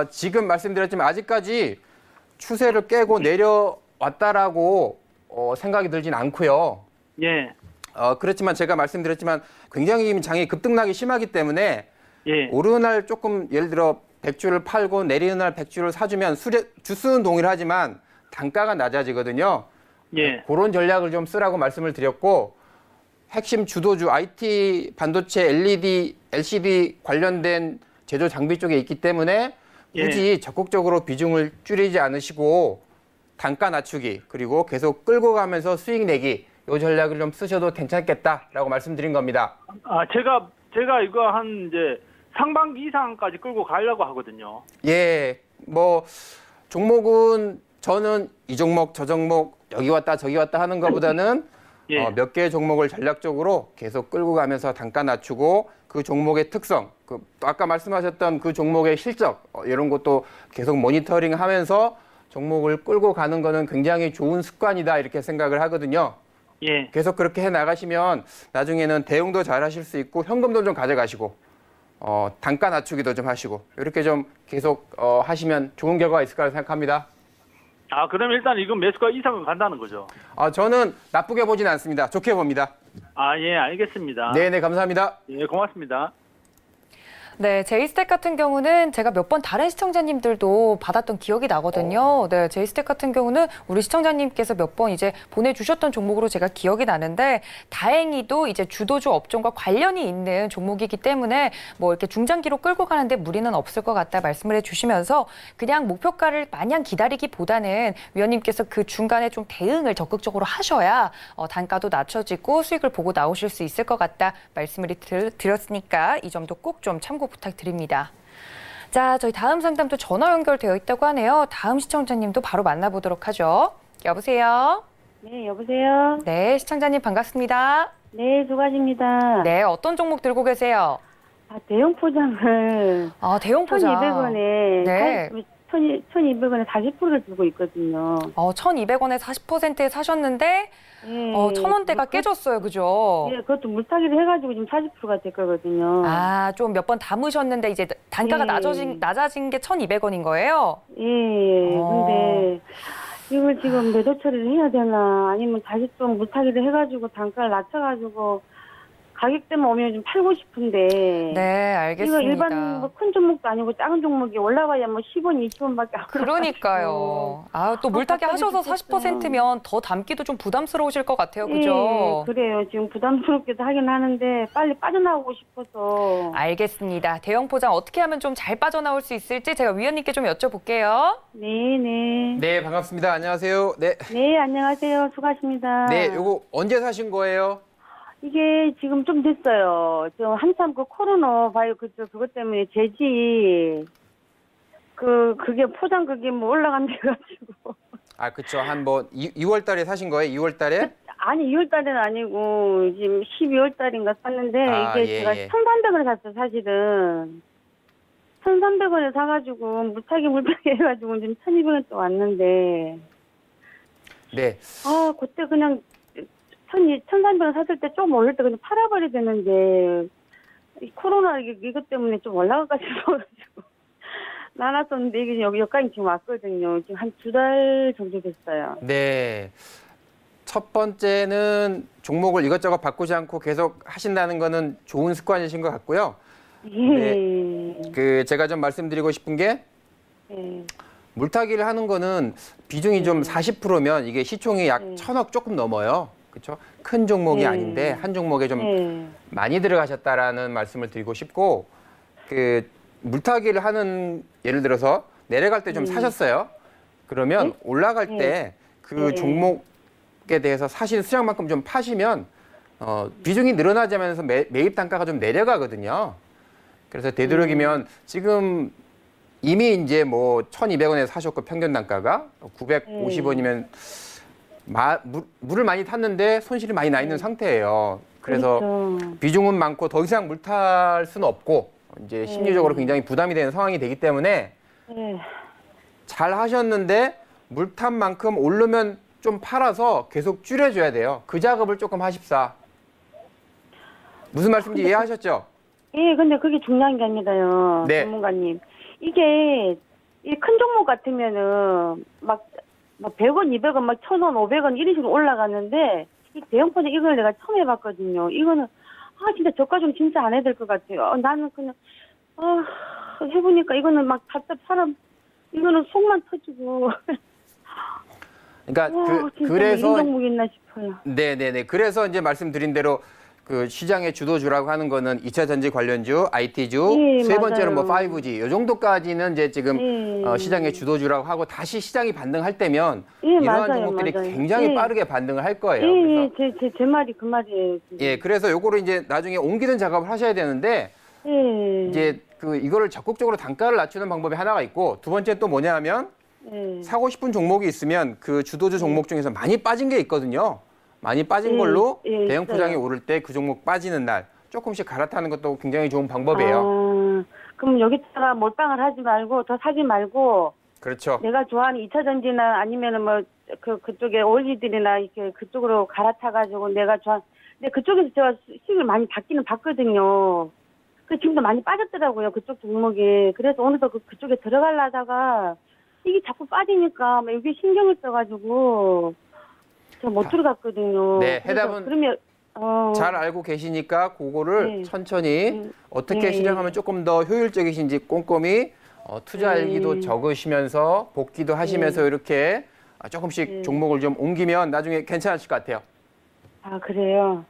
지금 말씀드렸지만 아직까지 추세를 깨고 내려왔다라고 생각이 들진 않고요. 예, 그렇지만 제가 말씀드렸지만 굉장히 지금 장이 급등락이 심하기 때문에 예, 오르는 날 조금 예를 들어 100주를 팔고 내리는 날 100주를 사주면 주수는 동일하지만 단가가 낮아지거든요. 예, 그런 전략을 좀 쓰라고 말씀을 드렸고 핵심 주도주 IT 반도체 LED, LCD 관련된 제조 장비 쪽에 있기 때문에 굳이 적극적으로 비중을 줄이지 않으시고 단가 낮추기 그리고 계속 끌고 가면서 수익 내기 이 전략을 좀 쓰셔도 괜찮겠다라고 말씀드린 겁니다. 아, 제가 이거 한 이제 상반기 이상까지 끌고 가려고 하거든요. 예, 뭐 종목은 저는 이 종목 저 종목 여기 왔다 저기 왔다 하는 것보다는 예. 몇 개의 종목을 전략적으로 계속 끌고 가면서 단가 낮추고 그 종목의 특성, 또 아까 말씀하셨던 그 종목의 실적 이런 것도 계속 모니터링하면서 종목을 끌고 가는 거는 굉장히 좋은 습관이다 이렇게 생각을 하거든요. 예. 계속 그렇게 해 나가시면 나중에는 대응도 잘 하실 수 있고 현금도 좀 가져가시고 단가 낮추기도 좀 하시고 이렇게 좀 계속 하시면 좋은 결과가 있을 거라 생각합니다. 아, 그럼 일단 이건 매수가 이상은 간다는 거죠? 저는 나쁘게 보진 않습니다. 좋게 봅니다. 아, 예, 알겠습니다. 네네, 감사합니다. 예, 고맙습니다. 네, 제이스택 같은 경우는 제가 몇 번 다른 시청자님들도 받았던 기억이 나거든요. 네, 제이스택 같은 경우는 우리 시청자님께서 몇 번 이제 보내주셨던 종목으로 제가 기억이 나는데 다행히도 이제 주도주 업종과 관련이 있는 종목이기 때문에 뭐 이렇게 중장기로 끌고 가는데 무리는 없을 것 같다 말씀을 해주시면서 그냥 목표가를 마냥 기다리기보다는 위원님께서 그 중간에 좀 대응을 적극적으로 하셔야 단가도 낮춰지고 수익을 보고 나오실 수 있을 것 같다 말씀을 드렸으니까 이 점도 꼭 좀 참고 부탁드립니다. 자, 저희 다음 상담도 전화 연결되어 있다고 하네요. 다음 시청자님도 바로 만나보도록 하죠. 여보세요? 네, 여보세요? 네, 시청자님 반갑습니다. 네, 수고하십니다. 네, 어떤 종목 들고 계세요? 대형 포장을 대형 포장. 1,200원에, 네. 1,200원에 40%를 들고 있거든요. 1,200원에 40%에 사셨는데 네. 1,000원대가 깨졌어요. 그죠? 네, 그것도 물타기를 해가지고 지금 40%가 됐거든요. 좀 몇 번 담으셨는데 이제 단가가 네. 낮아진 게 1,200원인 거예요? 예, 근데 이걸 지금 매도 처리를 해야 되나, 아니면 다시 좀 물타기를 해가지고 단가를 낮춰가지고 가격대만 오면 좀 팔고 싶은데. 네, 알겠습니다. 이거 일반 뭐 큰 종목도 아니고 작은 종목이 올라가야 뭐 10원, 20원밖에 안 그러니까요. 또 물타기 하셔서 40%면 더 담기도 좀 부담스러우실 것 같아요. 그죠? 예, 그래요. 지금 부담스럽게도 하긴 하는데 빨리 빠져나오고 싶어서. 알겠습니다. 대형 포장 어떻게 하면 좀 잘 빠져나올 수 있을지 제가 위원님께 좀 여쭤볼게요. 네, 네. 네, 반갑습니다. 안녕하세요. 네. 네, 안녕하세요. 수고하십니다. 네, 요거 언제 사신 거예요? 이게 지금 좀 됐어요. 저 한참 그 코로나 바이오 그것 때문에 재지 그게 포장 그게 뭐 올라간다 해가지고. 그쵸. 한 2월 달에 사신 거예요? 2월 달에? 아니 2월 달에는 아니고 지금 12월 달인가 샀는데 이게 예, 제가 예. 1,300원에 샀어요, 사실은. 1,300원에 사가지고 물타기 해가지고 지금 1,200원 또 왔는데. 네. 그때 그냥 1,300원 샀을 때 좀 올릴 때 그냥 팔아버려야 되는데 이 코로나 이것 때문에 좀 올라가가지고 나눴었는데 이게 여기까지 지금 왔거든요. 지금 한 2달 정도 됐어요. 네. 첫 번째는 종목을 이것저것 바꾸지 않고 계속 하신다는 거는 좋은 습관이신 것 같고요. 예. 제가 좀 말씀드리고 싶은 게 예. 물타기를 하는 거는 비중이 좀 40%면 이게 시총이 약 1,000억 조금 넘어요. 그렇죠? 큰 종목이 아닌데 한 종목에 좀 많이 들어가셨다라는 말씀을 드리고 싶고 물타기를 하는 예를 들어서 내려갈 때 좀 사셨어요. 그러면 올라갈 때 그 종목에 대해서 사실 수량만큼 좀 파시면 비중이 늘어나자면서 매입 단가가 좀 내려가거든요. 그래서 되도록이면 지금 이미 이제 뭐 1,200원에 사셨고 평균 단가가 950원이면 물을 많이 탔는데 손실이 많이 나 있는 상태예요. 그래서 그렇죠. 비중은 많고 더 이상 물 탈 수는 없고 이제 심리적으로 굉장히 부담이 되는 상황이 되기 때문에 예. 잘 하셨는데 물탄만큼 오르면 좀 팔아서 계속 줄여줘야 돼요. 그 작업을 조금 하십사. 무슨 말씀인지 이해하셨죠? 예, 근데 그게 중요한 게 아니라요. 네. 전문가님. 이게 이 큰 종목 같으면은 막 100원, 200원, 막 1,000원, 500원 이런 식으로 올라가는데 이 대형 포장 이걸 내가 처음 해봤거든요. 이거는 진짜 저가 좀 진짜 안 해야 될 것 같아요. 나는 그냥 해보니까 이거는 막 갖다 사람 이거는 속만 터지고 그러니까 진짜 그래서 이런 종목이 있나 싶어요. 네네네. 그래서 이제 말씀드린 대로 그 시장의 주도주라고 하는 거는 2차 전지 관련주, IT주, 예, 세 번째는 뭐 맞아요. 5G 이 정도까지는 이제 지금 예. 시장의 주도주라고 하고 다시 시장이 반등할 때면 예, 이러한 맞아요, 종목들이 맞아요. 굉장히 예. 빠르게 반등을 할 거예요. 예, 그래서 제 말이 그 말이에요. 진짜. 예, 그래서 요거를 이제 나중에 옮기는 작업을 하셔야 되는데 예. 이제 그 이거를 적극적으로 단가를 낮추는 방법이 하나가 있고 두 번째 또 뭐냐면 예. 사고 싶은 종목이 있으면 그 주도주 종목 중에서 많이 빠진 게 있거든요. 많이 빠진 예, 걸로 예, 대형 있어요. 포장이 오를 때 그 종목 빠지는 날 조금씩 갈아타는 것도 굉장히 좋은 방법이에요. 그럼 여기다가 몰빵을 하지 말고 더 사지 말고 그렇죠. 내가 좋아하는 2차 전지나 아니면은 뭐 그쪽에 올리들이나 이렇게 그쪽으로 갈아타가지고 내가 근데 그쪽에서 제가 수익을 많이 받기는 받거든요. 그 지금도 많이 빠졌더라고요. 그쪽 종목이. 그래서 오늘도 그쪽에 들어가려다가 이게 자꾸 빠지니까 막 여기 신경을 써가지고 제가 못 들어갔거든요. 네, 그래서 해답은 그러면 잘 알고 계시니까 그거를 네. 천천히 어떻게 예, 실행하면 조금 더 효율적이신지 꼼꼼히 투자 예. 일기도 적으시면서 복기도 하시면서 이렇게 조금씩 예. 종목을 좀 옮기면 나중에 괜찮으실 것 같아요. 그래요.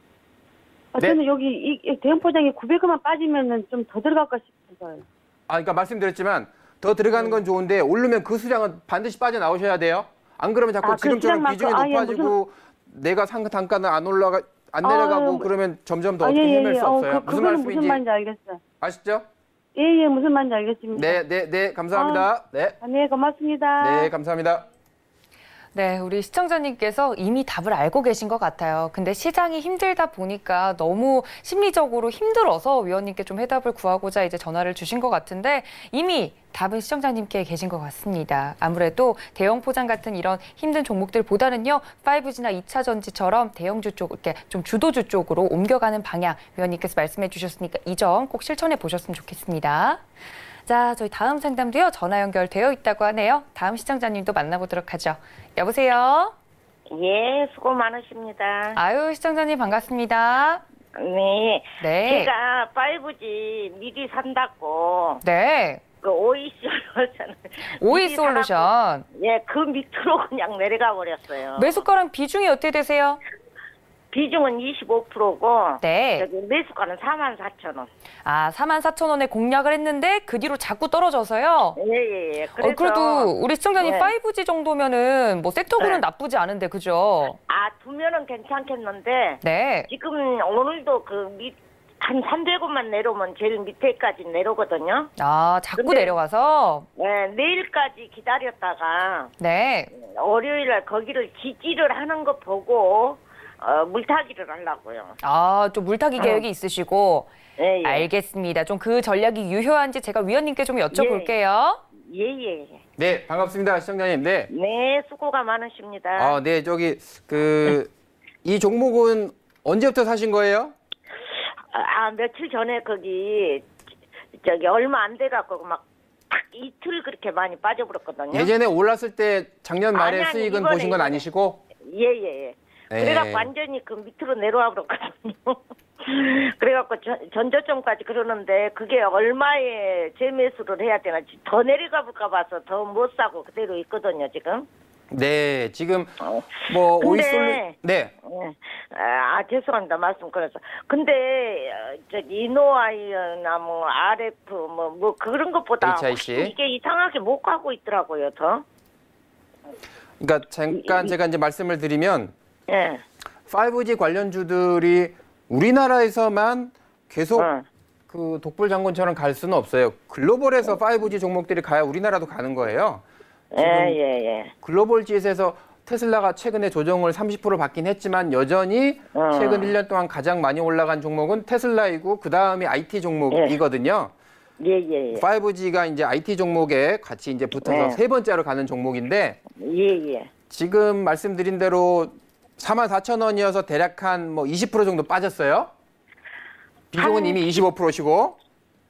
네. 저는 여기 이 대형 포장이 900원만 빠지면은 좀 더 들어갈까 싶어서요. 그러니까 말씀드렸지만 더 들어가는 건 좋은데 오르면 그 수량은 반드시 빠져나오셔야 돼요. 안 그러면 자꾸 그 지금처럼 수량만큼- 비중이 예, 높아지고 내가 산 단가는 안 내려가고 그러면 점점 더 어떻게 헤맬 수 없어요. 무슨 그거는 말씀인지 무슨 말인지 알겠어요. 아시죠? 예, 무슨 말인지 알겠습니다. 네, 감사합니다. 네, 네, 고맙습니다. 네, 감사합니다. 네, 우리 시청자님께서 이미 답을 알고 계신 것 같아요. 근데 시장이 힘들다 보니까 너무 심리적으로 힘들어서 위원님께 좀 해답을 구하고자 이제 전화를 주신 것 같은데 이미 답은 시청자님께 계신 것 같습니다. 아무래도 대형 포장 같은 이런 힘든 종목들보다는요, 5G나 2차 전지처럼 대형주 쪽, 이렇게 좀 주도주 쪽으로 옮겨가는 방향 위원님께서 말씀해 주셨으니까 이 점 꼭 실천해 보셨으면 좋겠습니다. 자, 저희 다음 상담도요, 전화 연결되어 있다고 하네요. 다음 시청자님도 만나보도록 하죠. 여보세요? 예, 수고 많으십니다. 아유, 시청자님 반갑습니다. 네. 네. 제가 5G 미리 산다고, 네. 그 오이 솔루션. 오이 미리 솔루션. 사갖고, 예, 그 밑으로 그냥 내려가 버렸어요. 매수가랑 비중이 어떻게 되세요? 비중은 25%고, 네. 저기 매수가는 44,000원. 44,000원에 공략을 했는데 그 뒤로 자꾸 떨어져서요. 예. 그래서, 그래도 우리 시청자님 네. 5G 정도면은 뭐 섹터군은 네. 나쁘지 않은데, 그죠? 두면은 괜찮겠는데, 네. 지금 오늘도 한 300원만 내려오면 제일 밑에까지 내려오거든요. 자꾸 근데- 내려가서. 네, 내일까지 기다렸다가, 네. 월요일날 거기를 지지를 하는 거 보고 물타기를 하려고요. 좀 물타기 계획이 있으시고. 예. 알겠습니다. 좀 그 전략이 유효한지 제가 위원님께 좀 여쭤볼게요. 예. 네, 반갑습니다, 시청자님. 네. 네, 수고가 많으십니다. 네, 이 종목은 언제부터 사신 거예요? 며칠 전에 거기 얼마 안 돼갖고 막 딱 이틀 그렇게 많이 빠져버렸거든요. 예전에 올랐을 때 작년 말에 아니, 수익은 이번에, 보신 건 이번에. 아니시고? 예. 네. 그래갖고 완전히 그 밑으로 내려와 버렸거든요. 그래갖고 전저점까지 그러는데 그게 얼마에 재매수를 해야 되나 더 내려가 볼까 봐서 더 못 사고 그대로 있거든요 지금. 네, 지금 뭐 근데- 오이솔루 네. 죄송합니다 말씀 끊어서. 근데 이노아이나 뭐 RF 뭐 그런 것보다 HIC. 훨씬 이게 이상하게 못 가고 있더라고요 더. 그러니까 잠깐 제가 이제 말씀을 드리면 예. 5G 관련주들이 우리나라에서만 계속 어. 그 독불 장군처럼 갈 수는 없어요. 글로벌에서 5G 종목들이 가야 우리나라도 가는 거예요. 예. 글로벌 지에서 테슬라가 최근에 조정을 30% 받긴 했지만 여전히 최근 1년 동안 가장 많이 올라간 종목은 테슬라이고 그 다음이 IT 종목이거든요. 예. 5G가 이제 IT 종목에 같이 이제 붙어서 네. 세 번째로 가는 종목인데 예. 지금 말씀드린 대로 44,000원이어서 대략 한 뭐 20% 정도 빠졌어요. 비중은 이미 25%시고.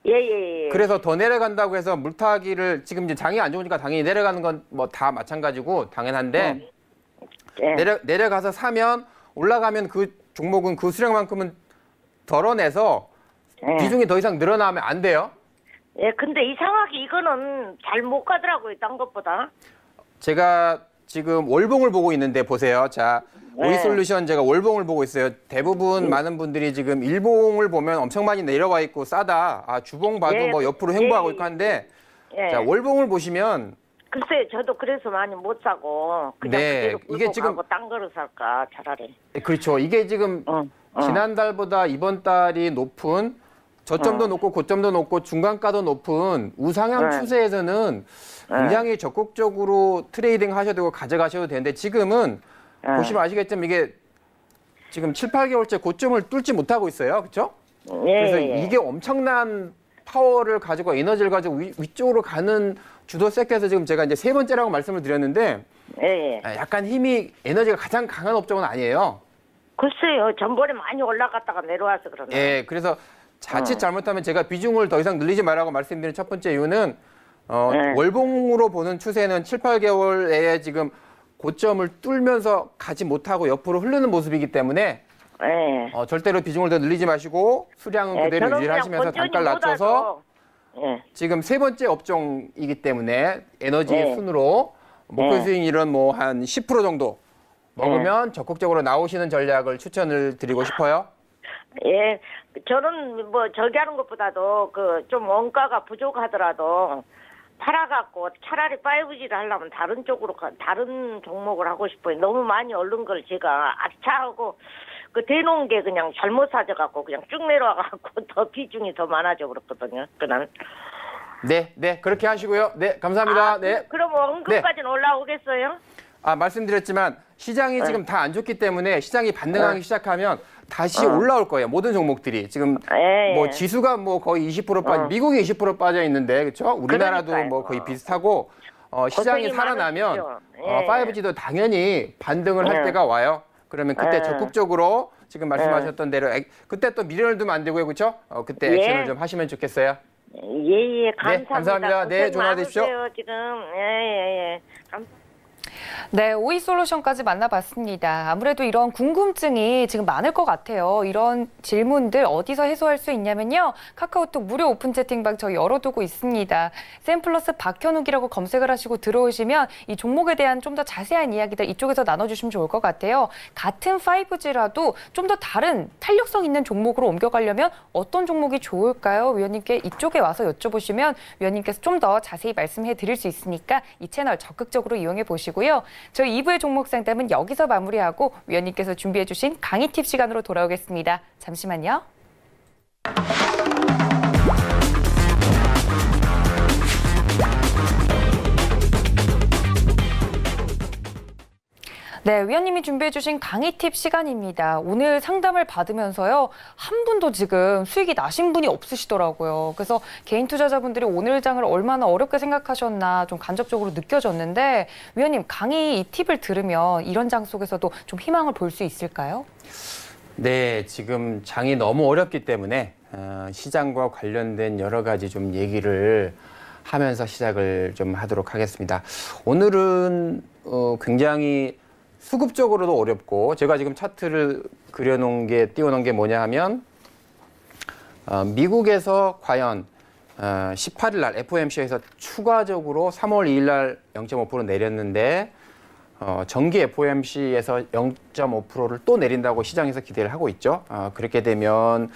예. 그래서 더 내려간다고 해서 물타기를 지금 이제 장이 안 좋으니까 당연히 내려가는 건 뭐 다 마찬가지고 당연한데 예. 내려가서 사면 올라가면 그 종목은 그 수량만큼은 덜어내서 예. 비중이 더 이상 늘어나면 안 돼요. 예, 근데 이상하게 이거는 잘 못 가더라고요, 딴 것보다. 제가 지금 월봉을 보고 있는데 보세요. 자, 네. 오이솔루션 제가 월봉을 보고 있어요. 대부분 많은 분들이 지금 일봉을 보면 엄청 많이 내려와 있고 싸다. 아, 주봉 봐도 예. 뭐 옆으로 횡보하고 예. 있고 한데 예. 자, 월봉을 보시면 글쎄요, 저도 그래서 많이 못 사고 그냥 네, 그대로 이게 끌고 지금- 가고 딴 거를 살까 차라리. 그렇죠. 이게 지금 지난달보다 이번 달이 높은 저점도 높고 고점도 높고 중간가도 높은 우상향 네. 추세에서는 굉장히 적극적으로 트레이딩 하셔도 되고 가져가셔도 되는데 지금은 보시면 아시겠지만 이게 지금 7, 8개월째 고점을 뚫지 못하고 있어요. 그렇죠? 그래서 이게 엄청난 파워를 가지고 에너지를 가지고 위쪽으로 가는 주도 섹터에서 지금 제가 이제 세 번째라고 말씀을 드렸는데 예. 약간 힘이 에너지가 가장 강한 업종은 아니에요. 글쎄요, 전번에 많이 올라갔다가 내려와서 그러나. 예, 그래서 자칫 잘못하면 제가 비중을 더 이상 늘리지 말라고 말씀드린 첫 번째 이유는 월봉으로 보는 추세는 7, 8개월에 지금 고점을 뚫면서 가지 못하고 옆으로 흐르는 모습이기 때문에 예. 절대로 비중을 더 늘리지 마시고 수량은 그대로 저는 유지를 그냥 하시면서 건전히 단가를 낮춰서 예. 지금 세 번째 업종이기 때문에 에너지 네. 순으로 목표 네. 수익률은 뭐 한 10% 정도 먹으면 적극적으로 나오시는 전략을 추천을 드리고 싶어요. 예, 저는 뭐 저기 하는 것보다도 그 좀 원가가 부족하더라도 팔아갖고 차라리 5G를 하려면 다른 쪽으로 다른 종목을 하고 싶어요. 너무 많이 얼른 걸 제가 아차하고 그 대놓은 게 그냥 잘못 사져갖고 그냥 쭉 내려와갖고 더 비중이 더 많아져 그렇거든요. 그날. 네, 그렇게 하시고요. 네, 감사합니다. 네. 그럼 원금까지는 올라오겠어요? 말씀드렸지만 시장이 네. 지금 다 안 좋기 때문에 시장이 반등하기 시작하면 다시 올라올 거예요. 모든 종목들이 지금 예. 뭐 지수가 뭐 거의 20% 빠져, 미국이 20% 빠져 있는데 그렇죠? 우리나라도 그러니까요. 뭐 거의 비슷하고 시장이 고생이 살아나면 많으시죠. 예. 5G도 당연히 반등을 할 예. 때가 와요. 그러면 그때 예. 적극적으로 지금 말씀하셨던 대로 그때 또 미련을 두면 안 되고요, 그렇죠? 그때 예. 액션을 좀 하시면 좋겠어요. 예, 감사합니다. 감사합니다. 네, 고생 좋은 하루 되십시오. 많으세요, 지금. 예. 네, 오이솔루션까지 만나봤습니다. 아무래도 이런 궁금증이 지금 많을 것 같아요. 이런 질문들 어디서 해소할 수 있냐면요. 카카오톡 무료 오픈 채팅방 저희 열어두고 있습니다. 샘플러스 박현욱이라고 검색을 하시고 들어오시면 이 종목에 대한 좀 더 자세한 이야기들 이쪽에서 나눠주시면 좋을 것 같아요. 같은 5G라도 좀 더 다른 탄력성 있는 종목으로 옮겨가려면 어떤 종목이 좋을까요? 위원님께 이쪽에 와서 여쭤보시면 위원님께서 좀 더 자세히 말씀해 드릴 수 있으니까 이 채널 적극적으로 이용해 보시고요. 저희 2부의 종목 상담은 여기서 마무리하고 위원님께서 준비해 주신 강의 팁 시간으로 돌아오겠습니다. 잠시만요. 네, 위원님이 준비해 주신 강의 팁 시간입니다. 오늘 상담을 받으면서요. 한 분도 지금 수익이 나신 분이 없으시더라고요. 그래서 개인 투자자분들이 오늘 장을 얼마나 어렵게 생각하셨나 좀 간접적으로 느껴졌는데 위원님 강의 이 팁을 들으면 이런 장 속에서도 좀 희망을 볼 수 있을까요? 네, 지금 장이 너무 어렵기 때문에 시장과 관련된 여러 가지 좀 얘기를 하면서 시작을 좀 하도록 하겠습니다. 오늘은 굉장히 수급적으로도 어렵고 제가 지금 차트를 띄워놓은 게 뭐냐 하면 미국에서 과연 18일 날 FOMC에서 추가적으로 3월 2일 날 0.5% 내렸는데 정기 FOMC에서 0.5%를 또 내린다고 시장에서 기대를 하고 있죠. 그렇게 되면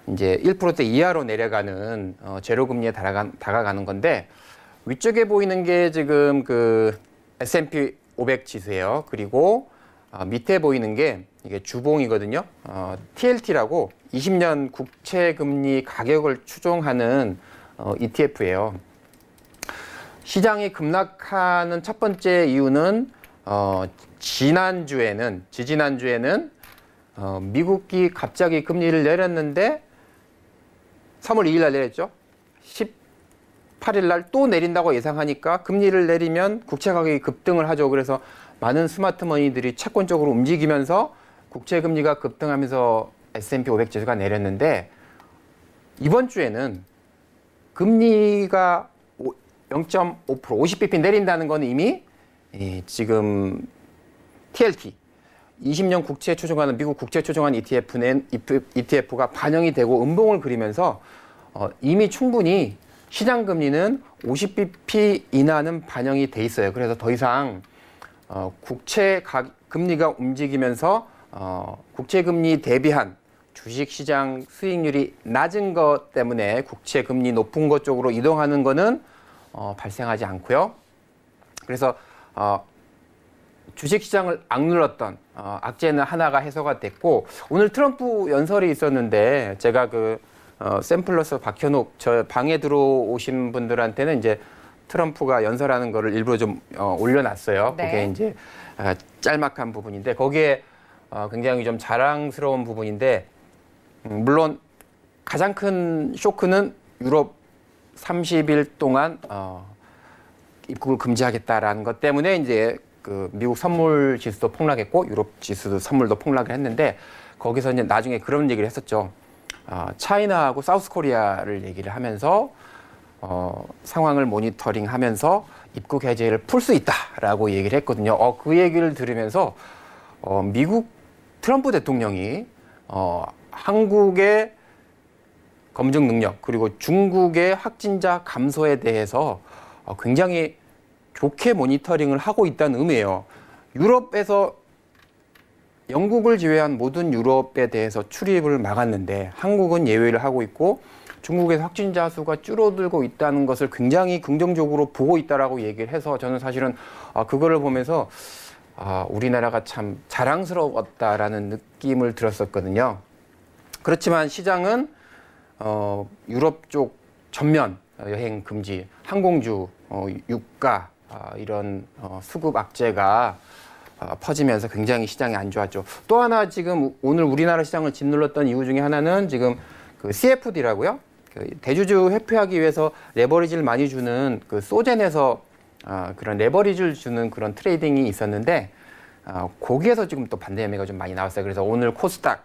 이제 1%대 이하로 내려가는 제로 금리에 다가가는 건데 위쪽에 보이는 게 지금 그 S&P 500 지수예요. 그리고 밑에 보이는 게 이게 주봉이거든요. TLT라고 20년 국채 금리 가격을 추종하는 ETF예요. 시장이 급락하는 첫 번째 이유는 지지난주에는 미국이 갑자기 금리를 내렸는데 3월 2일 날 내렸죠. 18일 날 또 내린다고 예상하니까 금리를 내리면 국채 가격이 급등을 하죠. 그래서 많은 스마트머니들이 채권 쪽으로 움직이면서 국채 금리가 급등하면서 S&P 500 지수가 내렸는데 이번 주에는 금리가 0.5% 50bp 내린다는 건 이미 지금 TLT 20년 국채 추종하는 미국 국채 추종한 ETF가 반영이 되고 음봉을 그리면서 이미 충분히 시장 금리는 50bp 이하는 반영이 돼 있어요. 그래서 더 이상 국채 금리가 움직이면서 국채 금리 대비한 주식 시장 수익률이 낮은 것 때문에 국채 금리 높은 것 쪽으로 이동하는 거는 발생하지 않고요. 그래서 주식 시장을 악눌렀던 악재는 하나가 해소가 됐고 오늘 트럼프 연설이 있었는데 제가 샘플러스 박현욱 저 방에 들어오신 분들한테는 이제 트럼프가 연설하는 거를 일부러 좀 올려놨어요. 네. 그게 이제 짤막한 부분인데 거기에 굉장히 좀 자랑스러운 부분인데 물론 가장 큰 쇼크는 유럽 30일 동안 입국을 금지하겠다라는 것 때문에 이제 미국 선물 지수도 폭락했고 유럽 지수도 선물도 폭락을 했는데 거기서 이제 나중에 그런 얘기를 했었죠. 차이나하고 사우스 코리아를 얘기를 하면서 상황을 모니터링하면서 입국 해제를 풀 수 있다라고 얘기를 했거든요. 그 얘기를 들으면서 미국 트럼프 대통령이 한국의 검증 능력 그리고 중국의 확진자 감소에 대해서 굉장히 좋게 모니터링을 하고 있다는 의미예요. 유럽에서 영국을 제외한 모든 유럽에 대해서 출입을 막았는데 한국은 예외를 하고 있고 중국에서 확진자 수가 줄어들고 있다는 것을 굉장히 긍정적으로 보고 있다라고 얘기를 해서 저는 사실은 그거를 보면서 우리나라가 참 자랑스러웠다라는 느낌을 들었었거든요. 그렇지만 시장은 유럽 쪽 전면 여행 금지, 항공주, 유가 이런 수급 악재가 퍼지면서 굉장히 시장이 안 좋았죠. 또 하나 지금 오늘 우리나라 시장을 짓눌렀던 이유 중에 하나는 지금 CFD라고요. 대주주 회피하기 위해서 레버리지를 많이 주는 소젠에서 그런 레버리지를 주는 그런 트레이딩이 있었는데 거기에서 지금 또 반대 매매가 좀 많이 나왔어요. 그래서 오늘 코스닥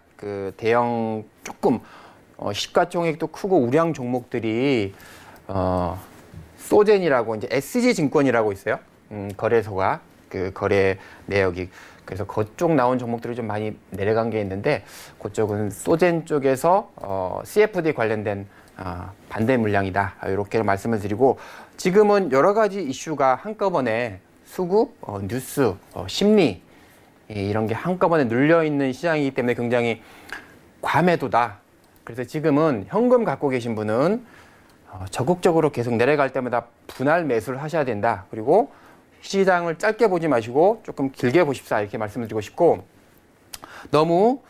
대형 조금 시가총액도 크고 우량 종목들이 소젠이라고 이제 SG 증권이라고 있어요. 거래소가 거래 내역이 그래서 그쪽 나온 종목들이 좀 많이 내려간 게 있는데 그쪽은 소젠 쪽에서 CFD 관련된 반대 물량이다 이렇게 말씀을 드리고 지금은 여러 가지 이슈가 한꺼번에 수급, 뉴스, 심리 이런 게 한꺼번에 눌려 있는 시장이기 때문에 굉장히 과매도다. 그래서 지금은 현금 갖고 계신 분은 적극적으로 계속 내려갈 때마다 분할 매수를 하셔야 된다. 그리고 시장을 짧게 보지 마시고 조금 길게 보십사 이렇게 말씀을 드리고 싶고 너무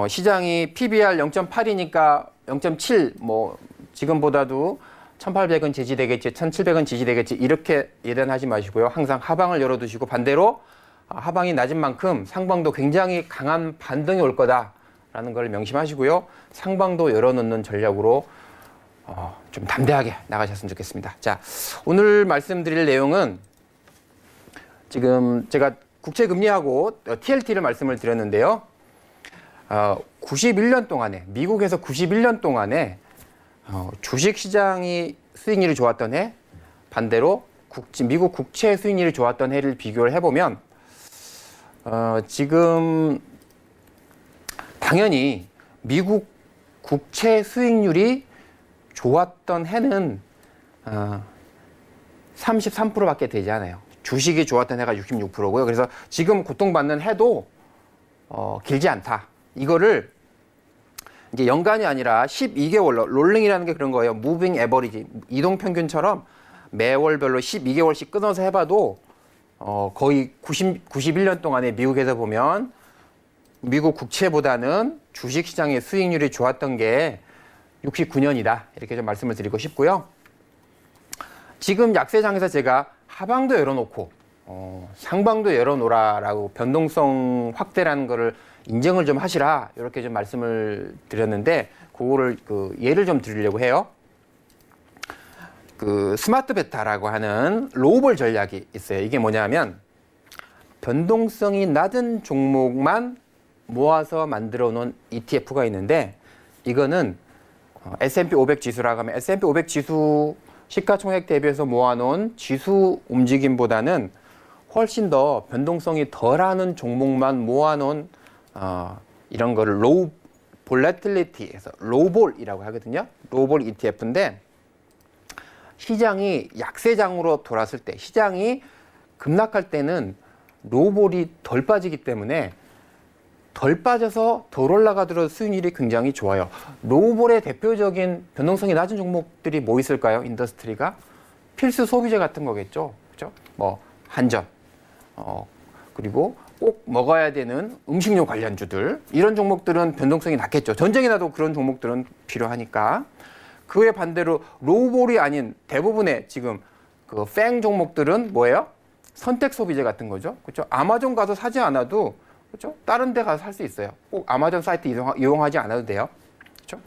시장이 PBR 0.8이니까 0.7 뭐 지금보다도 1,800은 지지되겠지, 1,700은 지지되겠지 이렇게 예단하지 마시고요. 항상 하방을 열어두시고 반대로 하방이 낮은 만큼 상방도 굉장히 강한 반등이 올 거다라는 걸 명심하시고요. 상방도 열어놓는 전략으로 좀 담대하게 나가셨으면 좋겠습니다. 자, 오늘 말씀드릴 내용은 지금 제가 국채금리하고 TLT를 말씀을 드렸는데요. 91년 동안에 미국에서 91년 동안에 주식시장이 수익률이 좋았던 해 반대로 미국 국채 수익률이 좋았던 해를 비교를 해보면 지금 당연히 미국 국채 수익률이 좋았던 해는 33%밖에 되지 않아요. 주식이 좋았던 해가 66%고요. 그래서 지금 고통받는 해도 길지 않다. 이거를 이제 연간이 아니라 12개월로 롤링이라는 게 그런 거예요. 무빙 에버리지 이동 평균처럼 매월별로 12개월씩 끊어서 해봐도 거의 91년 동안에 미국에서 보면 미국 국채보다는 주식시장의 수익률이 좋았던 게 69년이다. 이렇게 좀 말씀을 드리고 싶고요. 지금 약세장에서 제가 하방도 열어놓고 상방도 열어놓으라라고 변동성 확대라는 거를 인정을 좀 하시라 이렇게 좀 말씀을 드렸는데 그거를 예를 좀 드리려고 해요. 그 스마트 베타라고 하는 로우볼 전략이 있어요. 이게 뭐냐면 변동성이 낮은 종목만 모아서 만들어 놓은 ETF가 있는데 이거는 S&P 500 지수라고 하면 S&P 500 지수 시가총액 대비해서 모아놓은 지수 움직임보다는 훨씬 더 변동성이 덜하는 종목만 모아놓은 이런 거를 로우 볼래틸리티에서 로우볼이라고 하거든요. 로우볼 ETF인데 시장이 약세장으로 돌았을 때, 시장이 급락할 때는 로우볼이 덜 빠지기 때문에 덜 빠져서 덜 올라가더라도 수익률이 굉장히 좋아요. 로우볼의 대표적인 변동성이 낮은 종목들이 뭐 있을까요? 인더스트리가 필수 소비재 같은 거겠죠. 그렇죠? 뭐 한전, 그리고 꼭 먹어야 되는 음식료 관련주들, 이런 종목들은 변동성이 낮겠죠. 전쟁이 나도 그런 종목들은 필요하니까. 그에 반대로 로우볼이 아닌 대부분의 지금 그 팽 종목들은 뭐예요? 선택 소비재 같은 거죠. 그렇죠? 아마존 가서 사지 않아도, 그렇죠? 다른 데 가서 살 수 있어요. 꼭 아마존 사이트 이용하지 않아도 돼요. 그렇죠?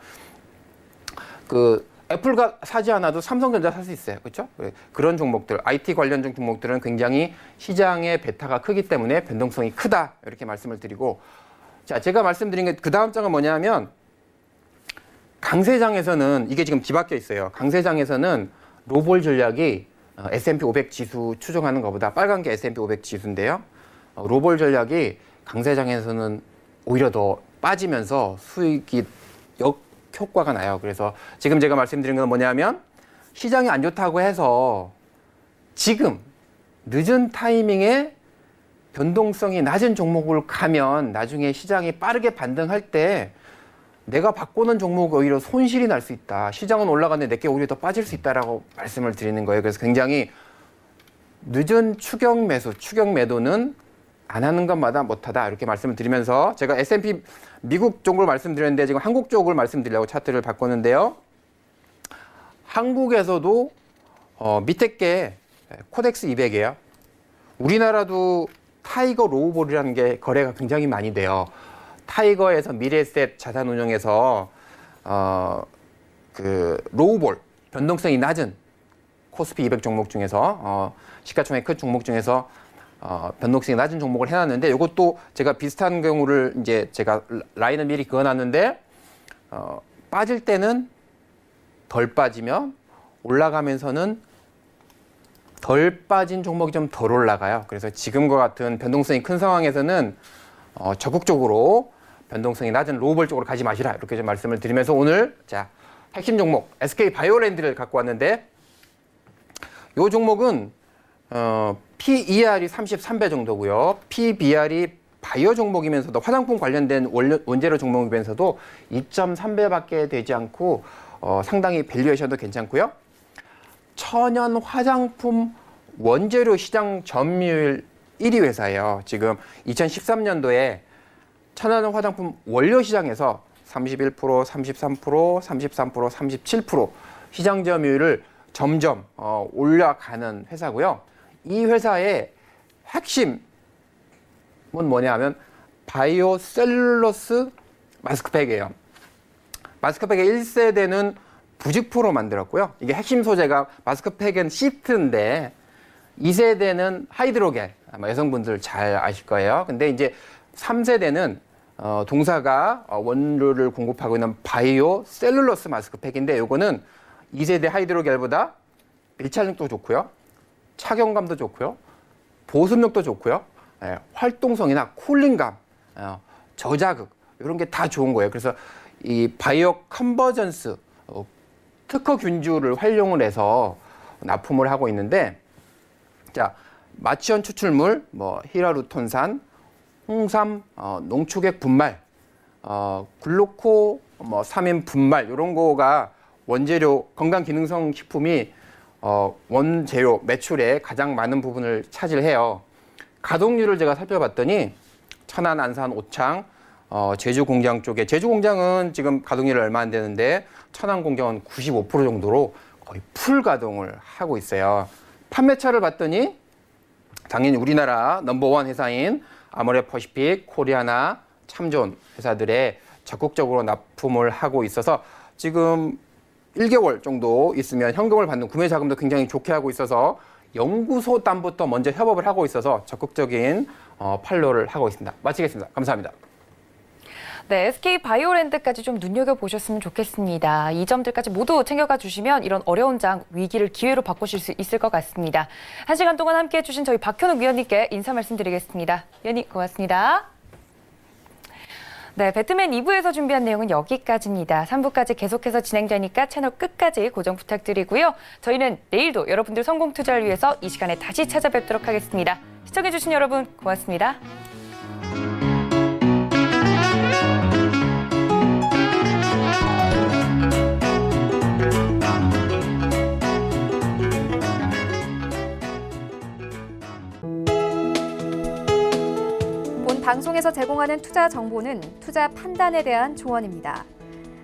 그 애플가 사지 않아도 삼성전자 살 수 있어요. 그렇죠? 그런 종목들, IT 관련된 종목들은 굉장히 시장의 베타가 크기 때문에 변동성이 크다. 이렇게 말씀을 드리고, 자, 제가 말씀드린 게 그 다음 장은 뭐냐면 강세장에서는 이게 지금 뒤바뀌어 있어요. 강세장에서는 로볼 전략이 S&P 500 지수 추정하는 것보다, 빨간 게 S&P 500 지수인데요. 로볼 전략이 강세장에서는 오히려 더 빠지면서 수익이 역효과가 나요. 그래서 지금 제가 말씀드린 건 뭐냐면 시장이 안 좋다고 해서 지금 늦은 타이밍에 변동성이 낮은 종목을 가면 나중에 시장이 빠르게 반등할 때 내가 바꾸는 종목이 오히려 손실이 날 수 있다. 시장은 올라가는데 내게 오히려 더 빠질 수 있다라고 말씀을 드리는 거예요. 그래서 굉장히 늦은 추격 매수, 추격 매도는 안 하는 것마다 못하다. 이렇게 말씀을 드리면서 제가 S&P 미국 쪽을 말씀드렸는데 지금 한국 쪽을 말씀드리려고 차트를 바꿨는데요. 한국에서도 밑에 게 코덱스 200이에요. 우리나라도 타이거 로우볼이라는 게 거래가 굉장히 많이 돼요. 타이거에서 미래에셋 자산운용에서 그 로우볼, 변동성이 낮은 코스피 200 종목 중에서 시가총액 큰 종목 중에서 변동성이 낮은 종목을 해놨는데, 이것도 제가 비슷한 경우를 이제 제가 라인을 미리 그어놨는데 빠질 때는 덜 빠지면 올라가면서는 덜 빠진 종목이 좀 덜 올라가요. 그래서 지금과 같은 변동성이 큰 상황에서는 적극적으로 변동성이 낮은 로우볼 쪽으로 가지 마시라, 이렇게 좀 말씀을 드리면서 오늘 자 핵심 종목 SK 바이오랜드를 갖고 왔는데, 이 종목은 PER이 33배 정도고요. PBR이 바이오 종목이면서도 화장품 관련된 원재료 종목이면서도 2.3배밖에 되지 않고 상당히 밸류에이션도 괜찮고요. 천연 화장품 원재료 시장 점유율 1위 회사예요. 지금 2013년도에 천연 화장품 원료 시장에서 31%, 33%, 33%, 37% 시장 점유율을 점점 올라가는 회사고요. 이 회사의 핵심은 뭐냐면 바이오 셀룰로스 마스크팩이에요. 마스크팩의 1세대는 부직포로 만들었고요. 이게 핵심 소재가 마스크팩은 시트인데 2세대는 하이드로겔, 아마 여성분들 잘 아실 거예요. 근데 이제 3세대는 동사가 원료를 공급하고 있는 바이오 셀룰로스 마스크팩인데, 요거는 2세대 하이드로겔보다 밀착력도 좋고요, 착용감도 좋고요, 보습력도 좋고요, 활동성이나 쿨링감, 저자극 이런 게 다 좋은 거예요. 그래서 이 바이오 컨버전스 특허 균주를 활용을 해서 납품을 하고 있는데, 자 마취원 추출물, 뭐 히라루톤산, 홍삼, 농축액 분말, 글루코, 뭐 삼인 분말 이런 거가 원재료 건강기능성 식품이 원재료 매출의 가장 많은 부분을 차지해요. 가동률을 제가 살펴봤더니 천안, 안산, 오창, 제주 공장 쪽에, 제주 공장은 지금 가동률이 얼마 안 되는데 천안 공장은 95% 정도로 거의 풀 가동을 하고 있어요. 판매차를 봤더니 당연히 우리나라 넘버원 회사인 아모레퍼시픽, 코리아나, 참존 회사들의 적극적으로 납품을 하고 있어서 지금 1개월 정도 있으면 현금을 받는 구매 자금도 굉장히 좋게 하고 있어서 연구소 담부터 먼저 협업을 하고 있어서 적극적인 팔로우를 하고 있습니다. 마치겠습니다. 감사합니다. 네, SK 바이오랜드까지 좀 눈여겨보셨으면 좋겠습니다. 이 점들까지 모두 챙겨가 주시면 이런 어려운 장, 위기를 기회로 바꾸실 수 있을 것 같습니다. 1시간 동안 함께해 주신 저희 박현욱 위원님께 인사 말씀드리겠습니다. 위원님 고맙습니다. 네, 배트맨 2부에서 준비한 내용은 여기까지입니다. 3부까지 계속해서 진행되니까 채널 끝까지 고정 부탁드리고요. 저희는 내일도 여러분들 성공 투자를 위해서 이 시간에 다시 찾아뵙도록 하겠습니다. 시청해주신 여러분 고맙습니다. 본 방송에서 제공하는 투자 정보는 투자 판단에 대한 조언입니다.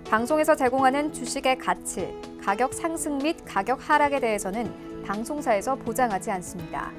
방송에서 제공하는 주식의 가치, 가격 상승 및 가격 하락에 대해서는 방송사에서 보장하지 않습니다.